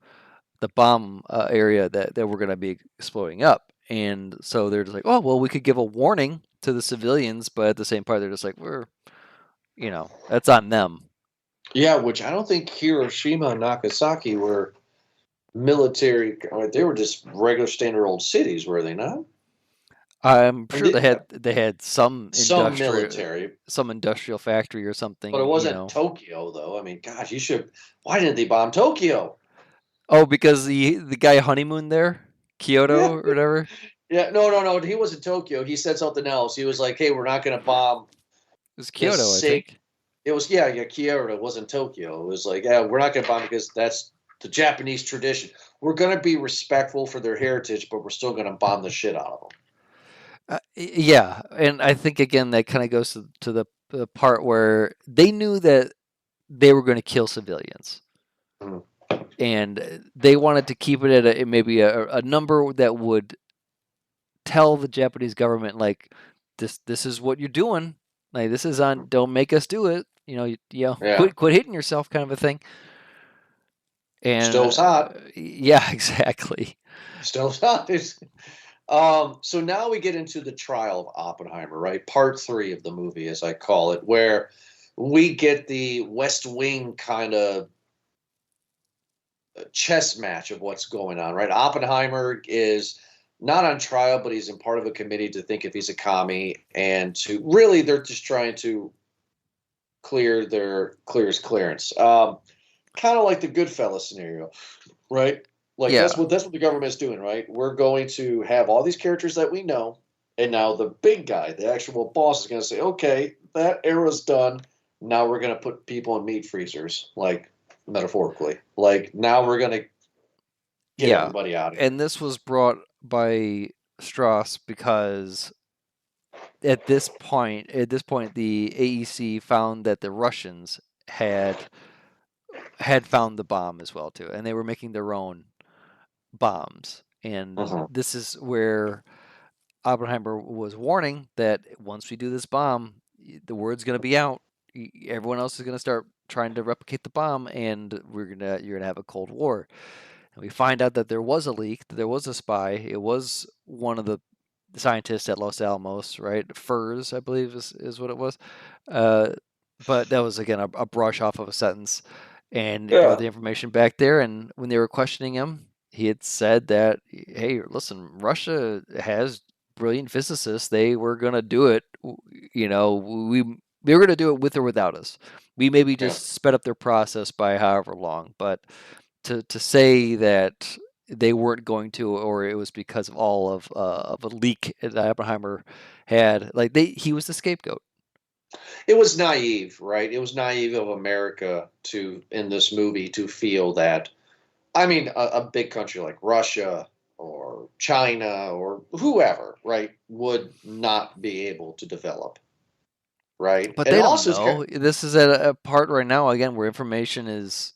the bomb area that we're going to be exploding up. And so they're just like, oh well, we could give a warning to the civilians, but at the same part, they're just like, that's on them. Yeah, which I don't think Hiroshima and Nagasaki were military. They were just regular standard old cities, were they not? I'm Or sure did they had some military, some industrial factory or but it something, wasn't Tokyo, though. I mean, gosh, you should. Why didn't they bomb Tokyo? Oh, because the guy honeymooned there, Yeah, Kyoto or whatever. yeah. No, no, no. He wasn't Tokyo. He said something else. He was like, "Hey, we're not going to bomb It was this Kyoto, I sake." think. It was yeah, Kyoto. It wasn't Tokyo. It was like, yeah, we're not going to bomb because that's the Japanese tradition. We're going to be respectful for their heritage, but we're still going to bomb the shit out of them. Yeah, and I think again that kind of goes to the part where they knew that they were going to kill civilians, Mhm. and they wanted to keep it at maybe a number that would tell the Japanese government like this is what you're doing. Like this is on. Don't make us do it. Yeah, Quit hitting yourself, kind of a thing. And stove's hot. yeah, exactly. Stove's hot. So now we get into the trial of Oppenheimer, right? Part 3 of the movie, as I call it, where we get the West Wing kind of chess match of what's going on, right? Oppenheimer is not on trial, but he's in part of a committee to think if he's a commie, and to really, they're just trying to clear his clearance. Kind of like the Goodfellas scenario, right? Like Yeah, that's what the government's doing, right? We're going to have all these characters that we know, and now the big guy, the actual boss, is going to say, "Okay, that era's done. Now we're going to put people in meat freezers, like metaphorically. Like now we're going to get yeah. everybody out of here." And this was brought by Strauss because at this point, the AEC found that the Russians had found the bomb as well too, and they were making their own bombs. And Mhm. this is where Oppenheimer was warning that once we do this bomb, the word's going to be out. Everyone else is going to start trying to replicate the bomb, and you're gonna have a Cold War. And we find out that there was a leak, that there was a spy. It was one of the scientists at Los Alamos, right? Furs, I believe, is what it was. Uh, but that was again a brush off of a sentence, and he brought Yeah, the information back there. And when they were questioning him, he had said that, "Hey, listen, Russia has brilliant physicists. They were gonna do it. We they were gonna do it with or without us. We maybe yeah. just sped up their process by however long, but." To say that they weren't going to, or it was because of all of a leak that Oppenheimer had. Like he was the scapegoat. It was naive, right? It was naive of America to in this movie to feel that. I mean, a big country like Russia or China or whoever, right, would not be able to develop, right? But And they don't also, know. This is at a part right now again where information is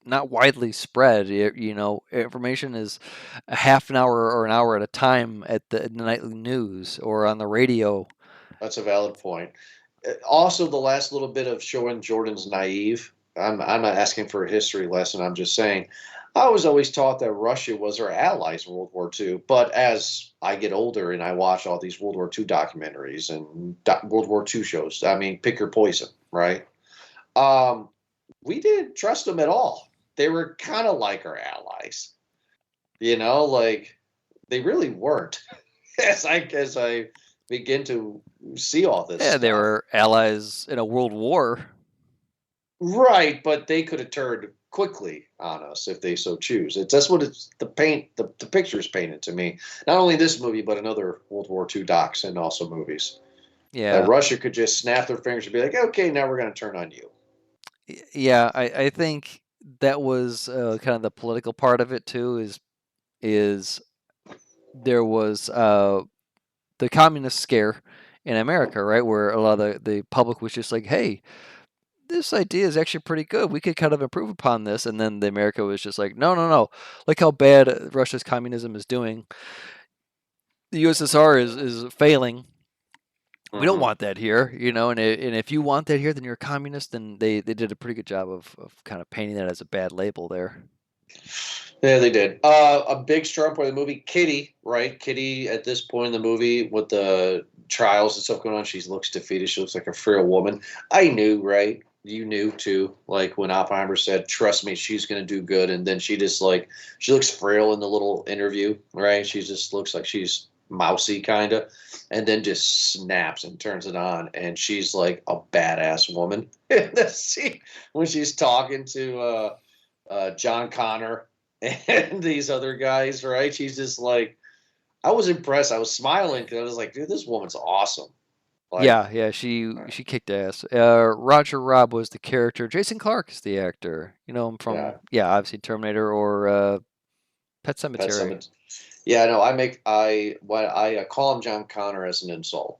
not widely spread. Information is a half an hour or an hour at a time at the nightly news or on the radio. that's a valid point. Also, the last little bit of showing Jordan's naive. I'm not asking for a history lesson. I'm just saying. I was always taught that Russia was our allies in World War II. But as I get older and I watch all these World War II documentaries and World War II shows, I mean, pick your poison, right? Um, we didn't trust them at all. They were kind of like our allies, like they really weren't. As I begin to see all this Yeah, they stuff. were allies in a world war. Right, but they could have turned quickly on us if they so choose. That's what it's the picture's painted to me. Not only this movie, but in other World War II docs and also movies. That Yeah, Russia could just snap their fingers and be like, okay, now we're going to turn on you. Yeah, I think that was kind of the political part of it too. Is there was the communist scare in America, right? Where a lot of the public was just like, "Hey, this idea is actually pretty good. We could kind of improve upon this." And then the America was just like, "No, no, no! Look how bad Russia's communism is doing. The USSR is failing. We don't Hmm. want that here, you know. And if you want that here, then you're a communist." And they did a pretty good job of kind of painting that as a bad label there. Yeah, they did. A big strong point of the movie, Kitty, right? Kitty, at this point in the movie, with the trials and stuff going on, she looks defeated. She looks like a frail woman. I knew, right? You knew too. Like when Oppenheimer said, "Trust me, she's going to do good," and then she just like she looks frail in the little interview, right? She just looks like she's mousy kind of, and then just snaps and turns it on, and she's like a badass woman in the scene when she's talking to John Connor and these other guys, right? She's just like, I was impressed. I was smiling because I was like, dude, this woman's awesome. Like, Yeah, yeah, she kicked ass. Roger Robb was the character. Jason Clarke is the actor. You know him yeah, from, yeah, obviously Terminator or Pet Pet Sematary. Summit. Yeah, no, I call him John Connor as an insult.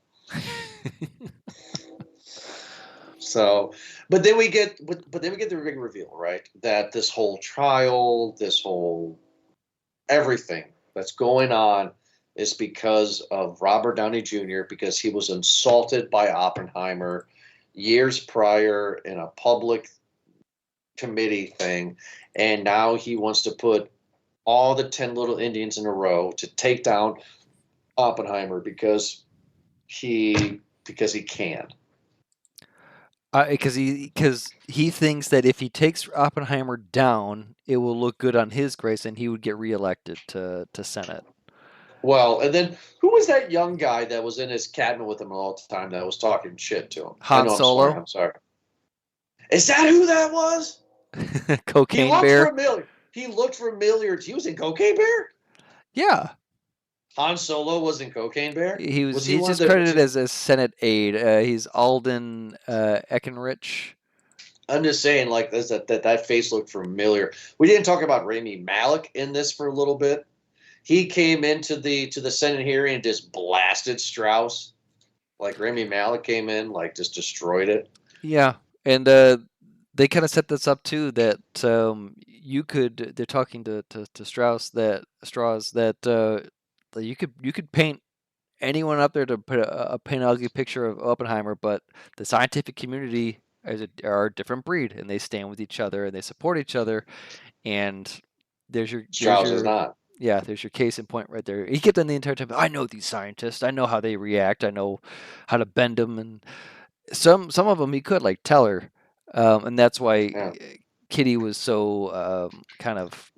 So, but then we get the big reveal, right? That this whole trial, this whole everything that's going on is because of Robert Downey Jr. because he was insulted by Oppenheimer years prior in a public committee thing, and now he wants to put all the 10 little Indians in a row to take down Oppenheimer because he can. Because he thinks that if he takes Oppenheimer down, it will look good on his grace, and he would get reelected to Senate. Well, and then who was that young guy that was in his cabinet with him all the time that was talking shit to him? I Han know I'm swearing. Solo, I'm sorry. Is that who that was? He Cocaine looked Bear. familiar. He looked familiar. He was in Cocaine Bear. Yeah, Han Solo was in Cocaine Bear. Was he he's one of just the? Was credited he, as a Senate aide. He's Alden Eckenrich. I'm just saying, like that face looked familiar. We didn't talk about Rami Malek in this for a little bit. He came into the Senate hearing and just blasted Strauss. Like Rami Malek came in, like just destroyed it. Yeah, and they kind of set this up too that you could. They're talking to Strauss that you could paint anyone up there to put paint an ugly picture of Oppenheimer, but the scientific community are a different breed, and they stand with each other and they support each other. And there's Strauss is your not. yeah, there's your case in point right there. He kept on the entire time. I know these scientists. I know how they react. I know how to bend them, and some of them he could like Teller, and that's why Yeah. Kitty was so kind of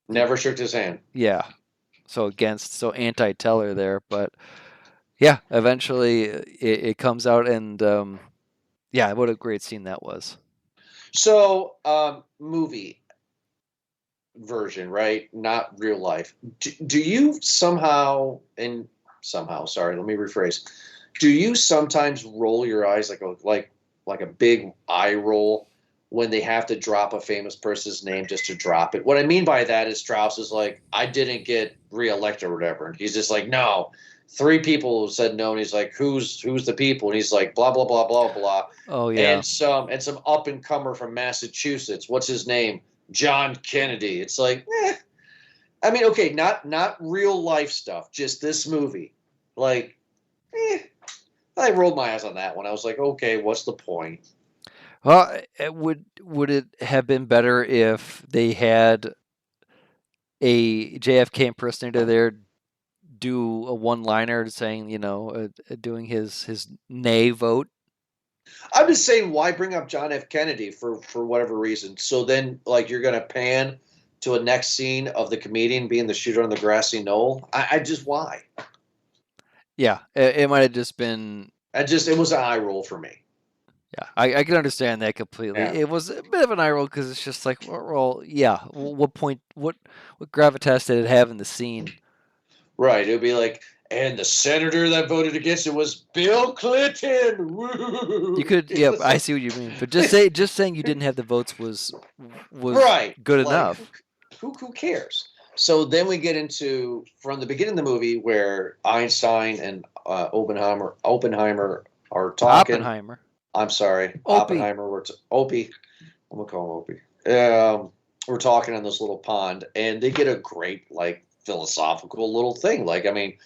Never shook his hand. yeah, so anti Teller there. But yeah, eventually it comes out, and yeah, what a great scene that was. So, movie version, right? Not real life. Do you somehow, and somehow, sorry, let me rephrase. Do you sometimes roll your eyes like a big eye roll when they have to drop a famous person's name just to drop it? What I mean by that is Strauss is like, I didn't get reelected or whatever, and he's just like, no. Three people said no, and he's like, "Who's the people?" And he's like, "Blah blah blah blah blah." Oh yeah, And some up and comer from Massachusetts. What's his name? John Kennedy. It's like, I mean, okay, not real life stuff, just this movie. Like, I rolled my eyes on that one. I was like, okay, what's the point? well, would it have been better if they had a JFK impersonator there do a one-liner saying, doing his nay vote? I'm just saying, why bring up John F. Kennedy for whatever reason? So then, like, you're gonna pan to a next scene of the comedian being the shooter on the grassy knoll. I just why? Yeah, it might have just been. It was an eye roll for me. Yeah, I can understand that completely. Yeah. It was a bit of an eye roll because it's just like, well, yeah. What point? What gravitas did it have in the scene? Right. It would be like, And the senator that voted against it was Bill Clinton. Woo! You could, yeah, I see what you mean, but just saying you didn't have the votes was right. good Like, enough. who cares? So then we get into from the beginning of the movie where Einstein and Oppenheimer are talking. Oppenheimer. I'm sorry, Opie. Oppenheimer. Opie. I'm gonna call him Opie. We're talking on this little pond, and they get a great like philosophical little thing. Like, I mean,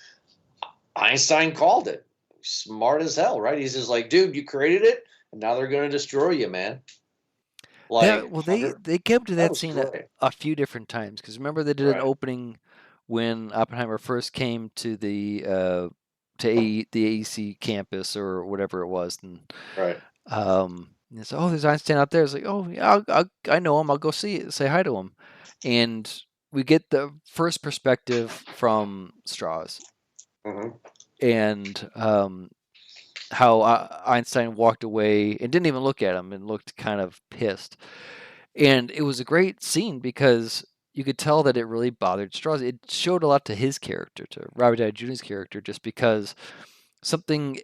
Einstein called it. Smart as hell, right? He's just like, dude, you created it, and now they're going to destroy you, man. Like, Well, they came to that that was scene great. a few different times because remember they did an Right, opening when Oppenheimer first came to the AEC campus or whatever it was, and right. it's, oh, there's Einstein out there. It's like, oh, yeah, I know him. I'll go say hi to him, and we get the first perspective from Strauss Hmm. and how Einstein walked away and didn't even look at him and looked kind of pissed. And it was a great scene because you could tell that it really bothered Strauss. It showed a lot to his character, to Robert Downey Jr.'s character, just because something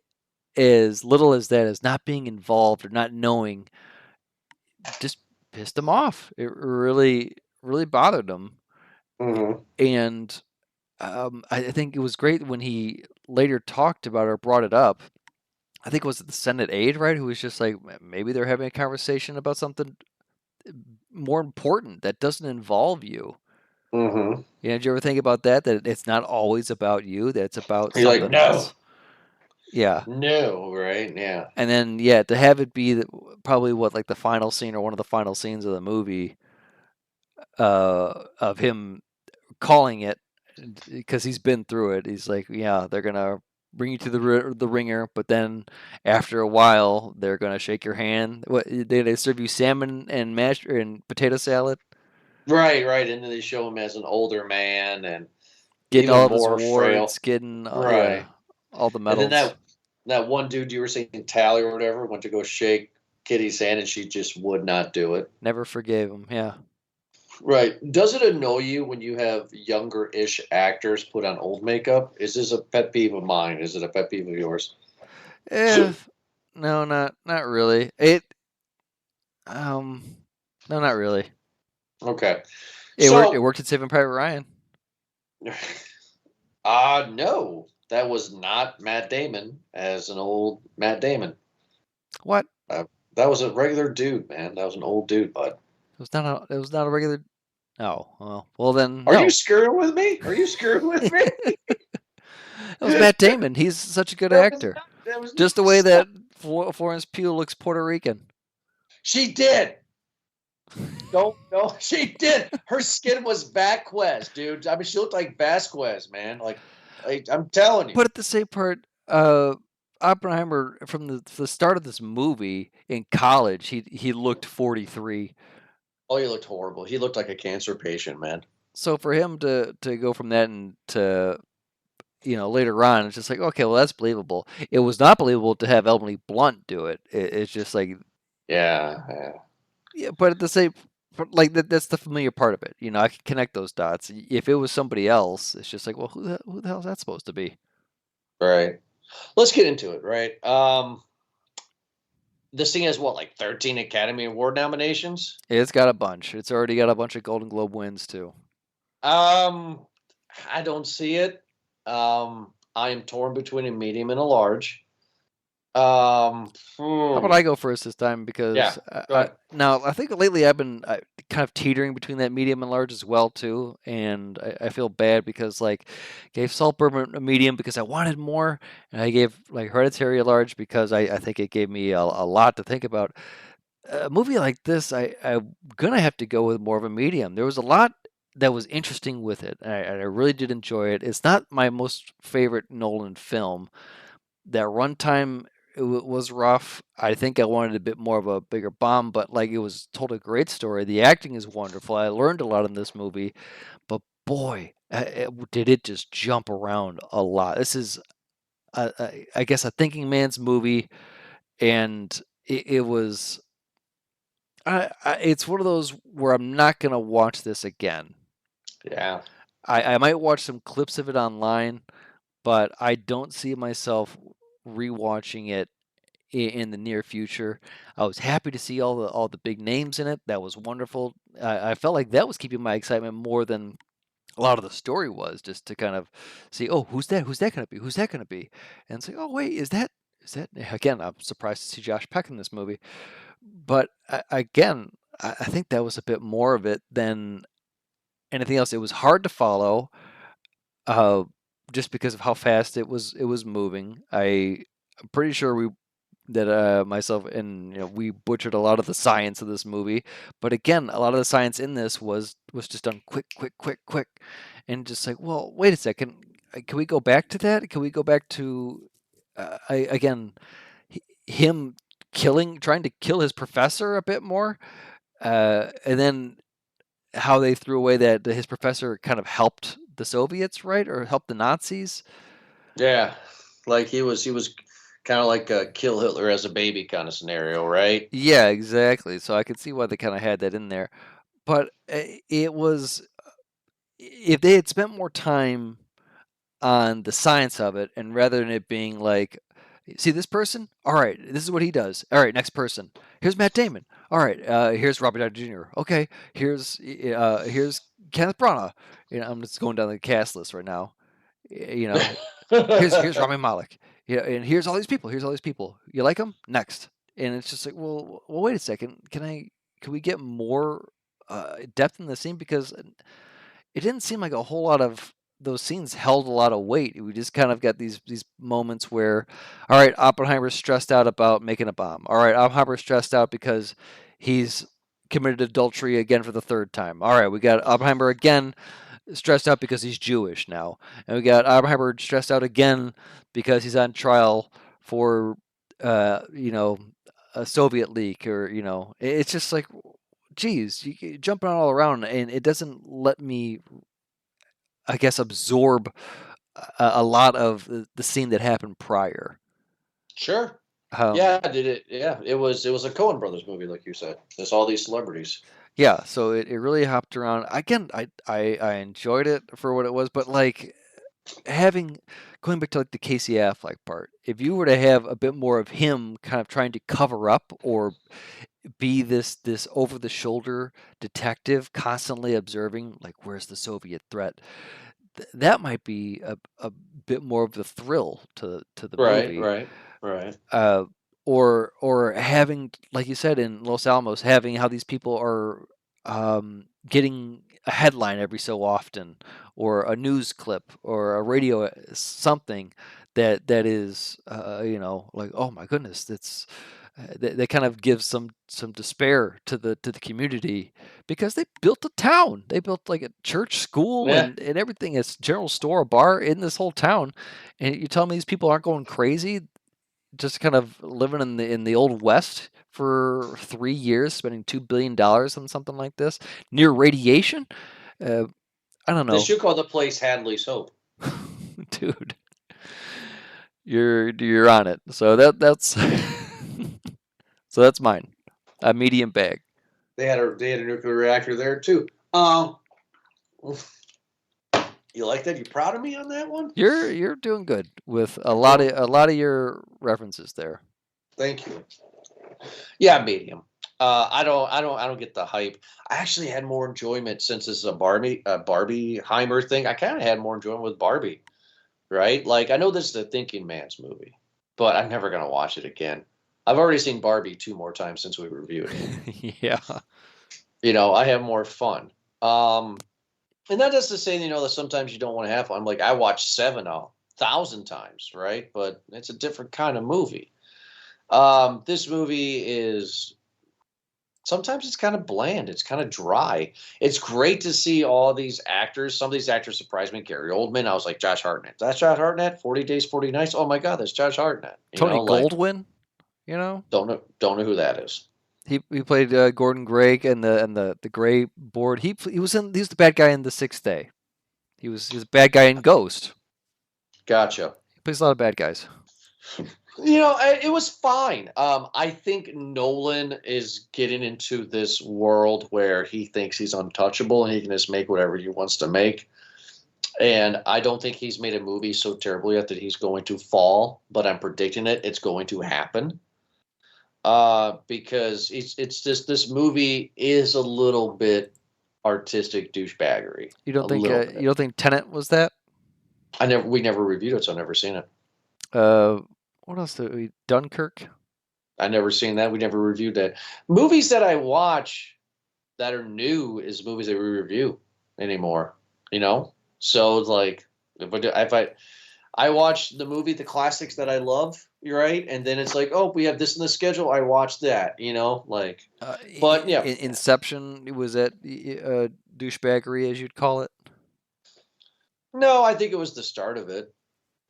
as little as that, as not being involved or not knowing, just pissed him off. It really bothered him. Hmm. And I think it was great when he later talked about or brought it up. I think it was the Senate aide, right? Who was just like, maybe they're having a conversation about something more important that doesn't involve you. Hmm. You know, did you ever think about that? That it's not always about you, that it's about You're like, something no, else. Yeah. no, right? Yeah. And then, yeah, to have it be probably what, like the final scene or one of the final scenes of the movie of him calling it because he's been through it. He's like, yeah, they're going to bring you to the ringer, but then after a while, they're going to shake your hand. What, they serve you salmon and mashed and potato salad, Right, right. And then they show him as an older man and getting even all of his more awards, frail. getting, yeah, Right. all the And then medals. that one dude you were saying, Tally or whatever, went to go shake Kitty's hand, and she just would not do it. Never forgave him. Yeah. Right. Does it annoy you when you have younger-ish actors put on old makeup? Is this a pet peeve of mine? Is it a pet peeve of yours? Eh, no, not really. Um, no, not really. Okay. It worked. It So, worked in Saving Private Ryan. no, that was not Matt Damon as an old Matt Damon. What? Uh, that was a regular dude, man. That was an old dude, bud. It was not a. It was not a regular. Oh, well then Are you no. screwing with me? Are you screwing with me? It was Matt Damon. He's such a good That was actor. not. That was Just the not. way Stop. that Florence Pugh looks Puerto Rican. She did. No, no, she did. Her skin was Vasquez, dude. I mean, she looked like Vasquez, man. Like I'm telling you. But at the same part, Oppenheimer from the start of this movie in college, he looked 43. Oh, he looked horrible. He looked like a cancer patient, man. So for him to go from that and to later on, it's just like, okay, well, that's believable. It was not believable to have Emily Blunt do it. It's just like, Yeah, yeah. yeah, but at the same, like that's the familiar part of it. I can connect those dots. If it was somebody else, it's just like, well, who the hell is that supposed to be? Right. Let's get into it, right? This thing has what, like 13 Academy Award nominations? It's got a bunch. It's already got a bunch of Golden Globe wins too. I don't see it. I am torn between a medium and a large. How about I go first this time? Because Yeah, go ahead. now I think lately I've been kind of teetering between that medium and large as well too, and I feel bad because like gave Saltburn a medium because I wanted more, and I gave like Hereditary a large because I think it gave me a lot to think about. A movie like this, I'm gonna have to go with more of a medium. There was a lot that was interesting with it, and I really did enjoy it. It's not my most favorite Nolan film. That runtime was rough. I think I wanted a bit more of a bigger bomb, but like it was told a great story. The acting is wonderful. I learned a lot in this movie, but boy, did it just jump around a lot. This is, I guess, a thinking man's movie, and it was. It's one of those where I'm not gonna watch this again. Yeah. I might watch some clips of it online, but I don't see myself rewatching it in the near future. I was happy to see all the big names in it. That was wonderful. I felt like that was keeping my excitement more than a lot of the story was, just to kind of see, oh, who's that? Who's that going to be? Who's that going to be? And say, oh, wait, is that again? I'm surprised to see Josh Peck in this movie, but again, I think that was a bit more of it than anything else. It was hard to follow, uh, just because of how fast it was moving. I'm pretty sure myself and we butchered a lot of the science of this movie, but again, a lot of the science in this was just done quick, quick, quick, quick, and just like, well, wait a second, can we go back to that? Can we go back to again him trying to kill his professor a bit more, and then how they threw away that his professor kind of helped the Soviets, right, or helped the Nazis. Yeah, like he was kind of like a kill Hitler as a baby kind of scenario, right? Yeah, exactly. So I could see why they kind of had that in there. But it was, if they had spent more time on the science of it, and rather than it being like, see this person? All right, this is what he does. All right, next person. Here's Matt Damon. All right, here's Robert Downey Jr. Okay, here's Kenneth Branagh. I'm just going down the cast list right now. You know, here's Rami Malek. And here's all these people. Here's all these people. You like them? Next. And it's just like, well, wait a second. Can we get more depth in the scene? Because it didn't seem like a whole lot of those scenes held a lot of weight. We just kind of got these moments where, all right, Oppenheimer's stressed out about making a bomb. All right, Oppenheimer's stressed out because he's committed adultery again for the third time. All right, we got Oppenheimer again stressed out because he's Jewish now, and we got Oppenheimer stressed out again because he's on trial for, you know, a Soviet leak, or it's just like, geez, you jumping all around, and it doesn't let me, I guess, absorb a lot of the scene that happened prior. Sure. Um, Yeah, did it? Yeah, it was a Coen Brothers movie, like you said. There's all these celebrities. yeah, so it really hopped around. Again, I enjoyed it for what it was, but like having going back to like the Casey Affleck part, if you were to have a bit more of him kind of trying to cover up or be this over the shoulder detective constantly observing, like, where's the Soviet threat, that might be a bit more of the thrill to the Right, movie. right, right. uh, or having, like you said, in Los Alamos, having how these people are getting a headline every so often, or a news clip, or a radio something that is, like, oh my goodness, that's that kind of gives some despair to the community, because they built a town. They built like a church, school, Yeah. and everything. It's general store, a bar in this whole town, and you tell me these people aren't going crazy, just kind of living in the old west for 3 years, spending $2 billion on something like this near radiation. Uh, I don't They know, should call the place Hadley's Hope. dude. You're on it. So that's so that's mine. A medium bag. They had a nuclear reactor there too. You like that? You proud of me on that one? You're doing good with Well, a lot of your references there. thank you. Yeah, medium. I don't get the hype. I actually had more enjoyment since this is a Barbie Heimer thing. I kind of had more enjoyment with Barbie, right? Like I know this is a thinking man's movie, but I'm never gonna watch it again. I've already seen Barbie 2 more times since we reviewed it. Yeah. I have more fun. And that doesn't say, that sometimes you don't want to have fun. Like I watched Seven 1,000 times, right? But it's a different kind of movie. This movie is sometimes it's kind of bland. It's kind of dry. It's great to see all these actors. Some of these actors surprised me. Gary Oldman. I was like, Josh Hartnett. That's Josh Hartnett. 40 Days, 40 Nights. Oh my God, that's Josh Hartnett. Tony Like Goldwyn, you know? don't know who that is. He played Gordon Gray and the Gray board. He was the bad guy in The Sixth Day. He was a bad guy in Ghost. Gotcha. He plays a lot of bad guys. It was fine. I think Nolan is getting into this world where he thinks he's untouchable and he can just make whatever he wants to make. And I don't think he's made a movie so terrible yet that he's going to fall, but I'm predicting it. It's going to happen. Because it's just this movie is a little bit artistic douchebaggery. You don't A think little bit. you don't think Tenet was that? We never reviewed it, so I've never seen it. What else did we? Dunkirk. I never seen that. We never reviewed that. Movies that I watch that are new is movies that we review anymore. You know, so it's like if I watch the movie, the classics that I love, you're right, and then it's like, oh, we have this in the schedule. I watch that. You know, like, but yeah, Inception, was that douchebaggery, as you'd call it? no, I think it was the start of it.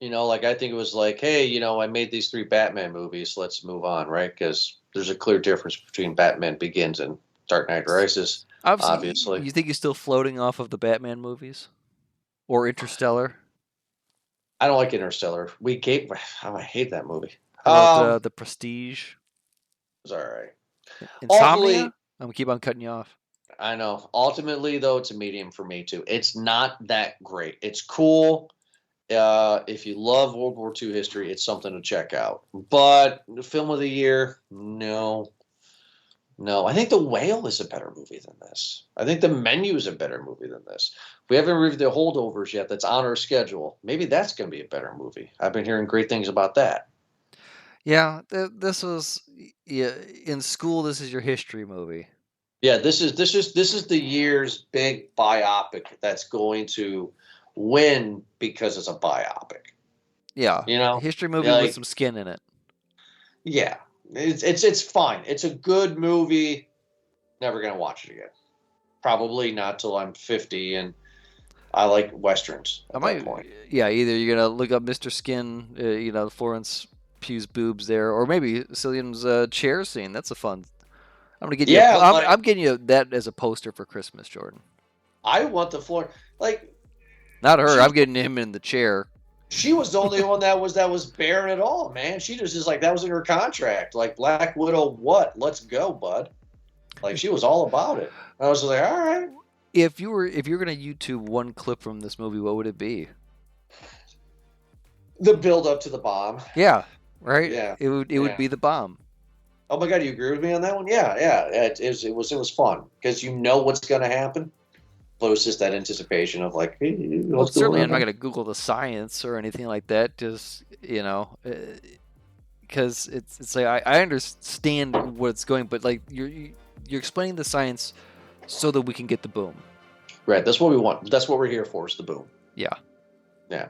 You know, like I think it was like, hey, you know, I made these 3 Batman movies. Let's move on, right? Because there's a clear difference between Batman Begins and Dark Knight Rises. Obviously. You think he's still floating off of the Batman movies or Interstellar? I don't like Interstellar. I hate that movie. How about the Prestige? It's all right. Insomnia? I'm gonna keep on cutting you off. I know. Ultimately, though, it's a medium for me too. It's not that great. It's cool. If you love World War II history, it's something to check out. But the film of the year, no. No, I think The Whale is a better movie than this. I think The Menu is a better movie than this. We haven't reviewed The Holdovers yet. That's on our schedule. Maybe that's going to be a better movie. I've been hearing great things about that. Yeah, this was in school. This is your history movie. Yeah, this is the year's big biopic that's going to win because it's a biopic. Yeah, you know, history movie with some skin in it. Yeah, it's fine. It's a good movie. Never gonna watch it again. Probably not till I'm 50 and I like westerns at that point. Yeah, either you're gonna look up Mr. Skin, Florence Pugh's boobs there, or maybe Cillian's chair scene. That's a fun. I'm gonna get you. Yeah, I'm getting you that as a poster for Christmas, Jordan. I want the floor. Like, not her. I'm getting him in the chair. She was the only one that was barren at all, man. She just like that was in her contract. Like Black Widow, what? Let's go, bud. Like she was all about it. I was like, all right. If you're gonna YouTube one clip from this movie, what would it be? The build up to the bomb. Yeah. Right. Yeah. It would be the bomb. Oh my god, you agree with me on that one? Yeah. It was fun because you know what's gonna happen. But it was just that anticipation of like, hey, well, certainly I'm not going to Google the science or anything like that. Just because it's like I understand what it's going, but like you're explaining the science so that we can get the boom. Right. That's what we want. That's what we're here for. Is the boom. Yeah. Yeah.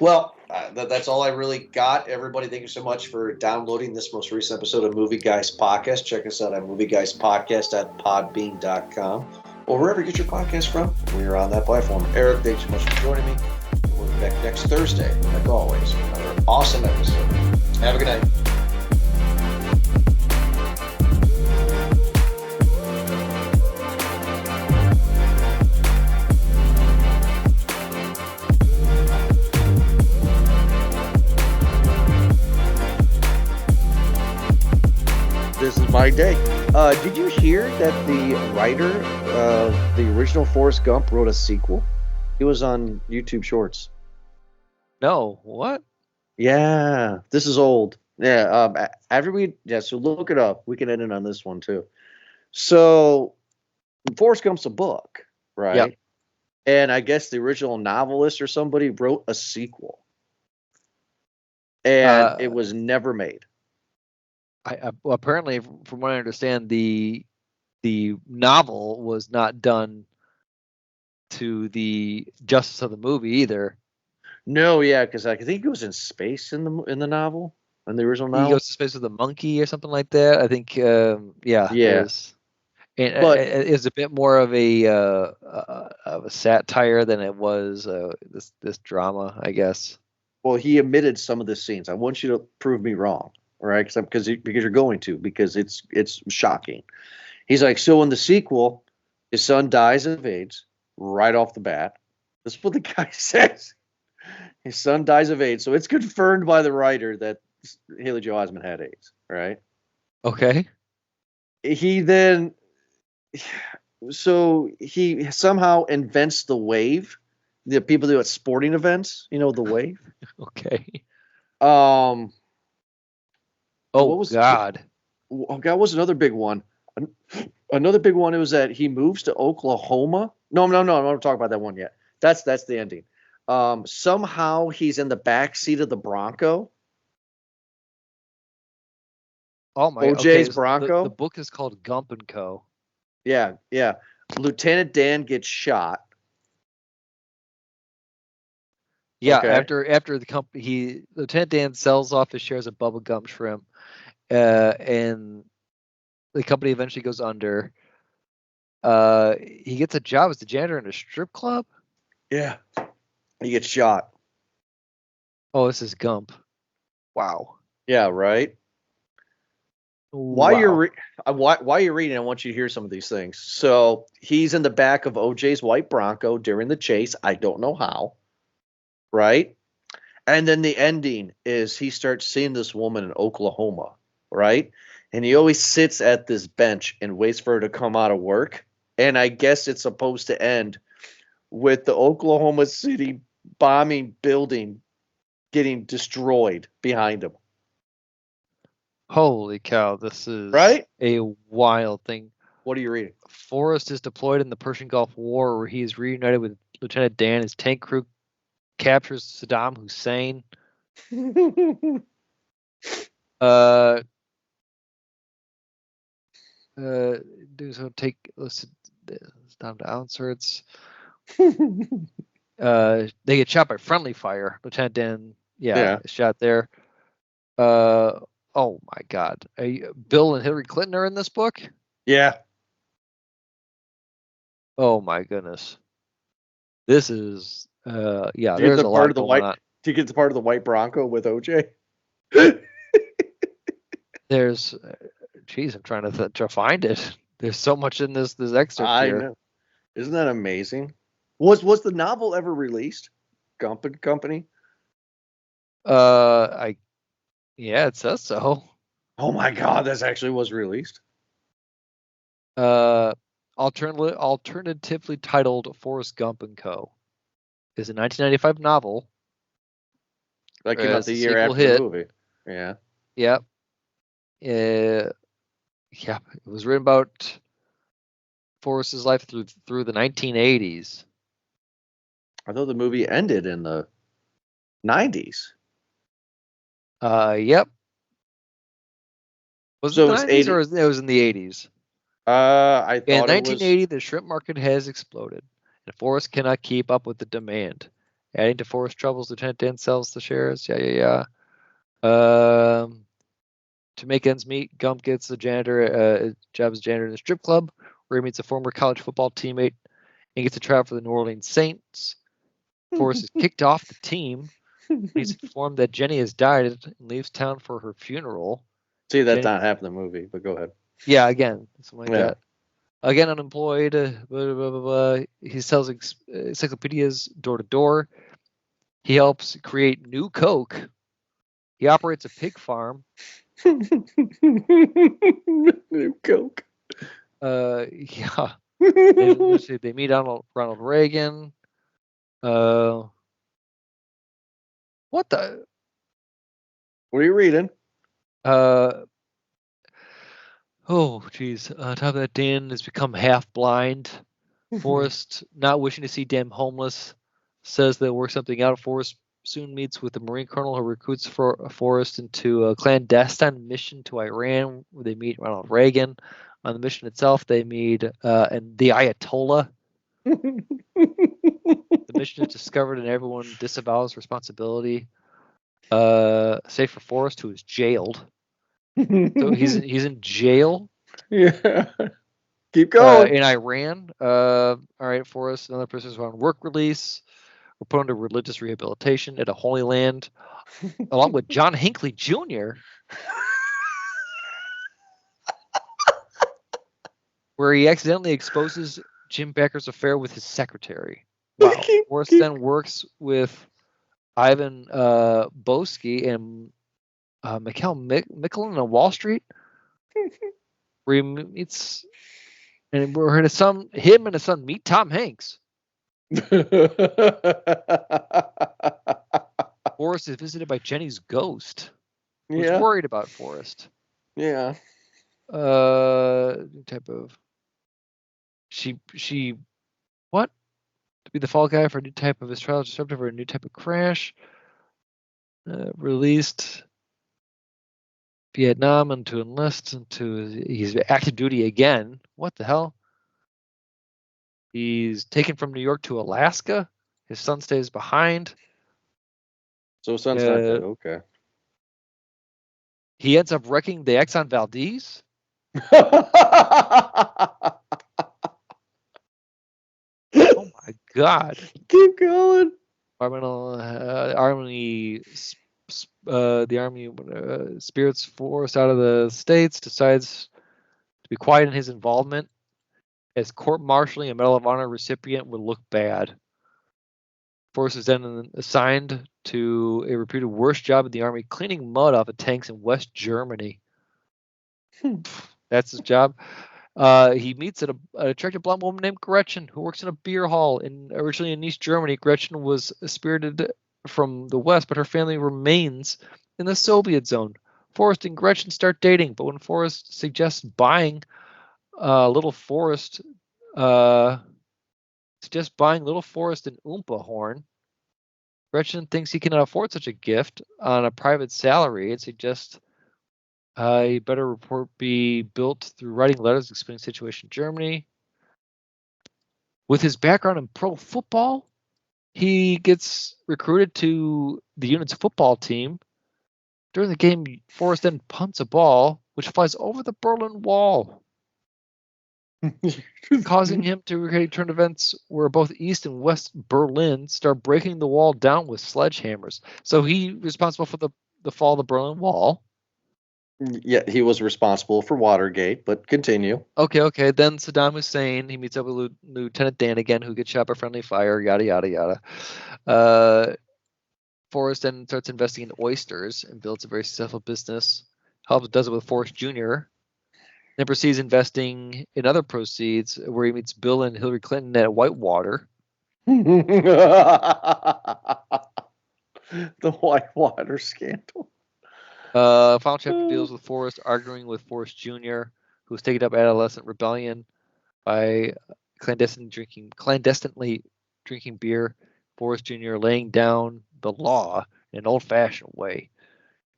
Well, that's all I really got. Everybody, thank you so much for downloading this most recent episode of Movie Guys Podcast. Check us out at movieguyspodcast.podbean.com. or wherever you get your podcast from. We're on that platform. Eric, thanks so much for joining me. We'll be back next Thursday, like always. Another awesome episode. Have a good night. This is my day. Did you hear that the writer of the original Forrest Gump wrote a sequel? It was on YouTube Shorts. No, what? Yeah, this is old. Yeah, so look it up. We can end it on this one too. So, Forrest Gump's a book, right? Yep. And I guess the original novelist or somebody wrote a sequel, and it was never made. Well, apparently, from what I understand, the novel was not done to the justice of the movie either. No, yeah, because I think he was in space in the novel, in the original novel. He goes to space with a monkey or something like that. I think, yeah. Yes. And it is a bit more of a satire than it was this drama, I guess. Well, he omitted some of the scenes. I want you to prove me wrong. Right, because you're going to, because it's shocking. He's like, so in the sequel, his son dies of AIDS right off the bat. That's what the guy says. His son dies of AIDS, so it's confirmed by the writer that Haley Joel Osment had AIDS. Right? Okay. He somehow invents the wave The people do at sporting events, the wave. Okay. What was God. God was another big one. Another big one was that he moves to Oklahoma. No, I'm not talking about that one yet. That's the ending. Somehow he's in the back seat of the Bronco. Oh my! OJ's okay, so Bronco. The book is called Gump and Co. Yeah. Lieutenant Dan gets shot. Yeah, Okay. after the company, Lieutenant Dan sells off his shares of Bubba Gump Shrimp, and the company eventually goes under. He gets a job as the janitor in a strip club. Yeah. He gets shot. Oh, this is Gump. Wow. Yeah. Right. While you're reading, I want you to hear some of these things. So he's in the back of OJ's white Bronco during the chase. I don't know how. Right. And then the ending is he starts seeing this woman in Oklahoma. Right. And he always sits at this bench and waits for her to come out of work. And I guess it's supposed to end with the Oklahoma City bombing building getting destroyed behind him. Holy cow! This is right. A wild thing. What are you reading? Forrest is deployed in the Persian Gulf War, where he is reunited with Lieutenant Dan. His tank crew captures Saddam Hussein. Let's down to outserts. They get shot by friendly fire. Lieutenant Dan, is shot there. Oh my God! Bill and Hillary Clinton are in this book. Yeah. Oh my goodness! This is there's a lot going on. Do you get the part of the white Bronco with OJ? There's, I'm trying to find it. There's so much in this excerpt here. Know. Isn't that amazing? Was the novel ever released? Gump and Company? It says so. Oh my God, this actually was released. Alternatively titled Forrest Gump and Co. is a 1995 novel. That came out the year after the movie. Yeah. Yep. It was written about Forrest's life through the 1980s. I thought the movie ended in the 90s. Yep. Was it the 90s or it was in the 80s? I thought in 1980, the shrimp market has exploded, and Forrest cannot keep up with the demand. Adding to Forrest's troubles, Lieutenant Dan sells the shares. To make ends meet, Gump gets a job as janitor in the strip club, where he meets a former college football teammate and gets to travel for the New Orleans Saints. Forrest is kicked off the team. He's informed that Jenny has died and leaves town for her funeral. See, that's not half the movie, but go ahead. Yeah, again, something like that. Again, unemployed. Blah, blah, blah, blah. He sells encyclopedias door to door. He helps create new Coke. He operates a pig farm. New Coke. Yeah. They meet Ronald Reagan. What the? What are you reading? Oh, geez. On top of that, Dan has become half blind. Forrest, not wishing to see Dan homeless, says they'll work something out. Forrest soon meets with the Marine Colonel who recruits Forrest into a clandestine mission to Iran, where they meet Ronald Reagan. On the mission itself, they meet and the Ayatollah. The mission is discovered and everyone disavows responsibility, save for Forrest, who is jailed. So he's in jail. Yeah. Keep going. In Iran. All right, Forrest and other prisoners are on work release. We're put under religious rehabilitation at a Holy Land, along with John Hinckley Jr., where he accidentally exposes Jim Bakker's affair with his secretary. Wow. Forrest then works with Ivan Boesky and Mikhail Micklin on Wall Street, where he meets, and him and his son meet Tom Hanks. Forrest is visited by Jenny's ghost. Who's Yeah. worried about Forrest. Yeah. New type of. She what? To be the fall guy for a new type of his trial disruptive or a new type of crash. Released Vietnam and to enlist into he's active duty again. What the hell? He's taken from New York to Alaska. His son stays behind. So son's not dead. Okay. He ends up wrecking the Exxon Valdez. Oh my God! Keep going. The Army spirits Forrest out of the States, decides to be quiet in his involvement, as court-martialing a Medal of Honor recipient would look bad. Forrest is then assigned to a reputed worst job in the Army, cleaning mud off of tanks in West Germany. That's his job. He meets an attractive blonde woman named Gretchen, who works in a beer hall. Originally in East Germany, Gretchen was spirited from the West, but her family remains in the Soviet zone. Forrest and Gretchen start dating, but when Forrest suggests buying little Forrest an Oompa horn, Gretchen thinks he cannot afford such a gift on a private salary and suggests a better report be built through writing letters explaining the situation in Germany. With his background in pro football, he gets recruited to the unit's football team. During the game, Forrest then punts a ball, which flies over the Berlin Wall, causing him to recreate turn events where both East and West Berlin start breaking the wall down with sledgehammers. So he's responsible for the fall of the Berlin Wall. Yeah, he was responsible for Watergate, but continue. Okay. Then Saddam Hussein, he meets up with Lieutenant Dan again, who gets shot by friendly fire, yada, yada, yada. Forrest then starts investing in oysters and builds a very successful business. Does it with Forrest Jr. Then proceeds investing in other proceeds, where he meets Bill and Hillary Clinton at Whitewater. The Whitewater scandal. Final chapter deals with Forrest arguing with Forrest Jr., who's taken up adolescent rebellion by clandestinely drinking beer. Forrest Jr. laying down the law in an old-fashioned way.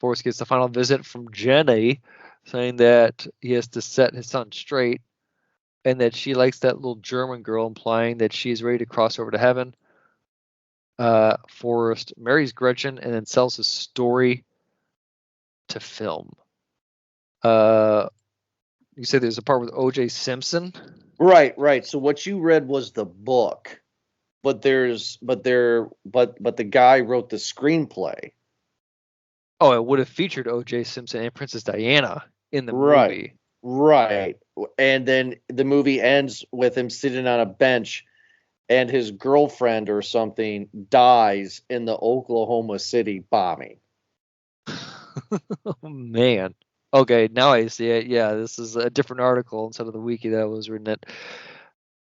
Forrest gets the final visit from Jenny, saying that he has to set his son straight and that she likes that little German girl, implying that she is ready to cross over to heaven. Forrest marries Gretchen and then sells his story to film. You said there's a part with O.J. Simpson? Right. So what you read was the book, but the guy wrote the screenplay. Oh, it would have featured O.J. Simpson and Princess Diana in the movie. Right. And then the movie ends with him sitting on a bench and his girlfriend or something dies in the Oklahoma City bombing. Oh, man. Okay, now I see it. Yeah, this is a different article instead of the wiki that was written.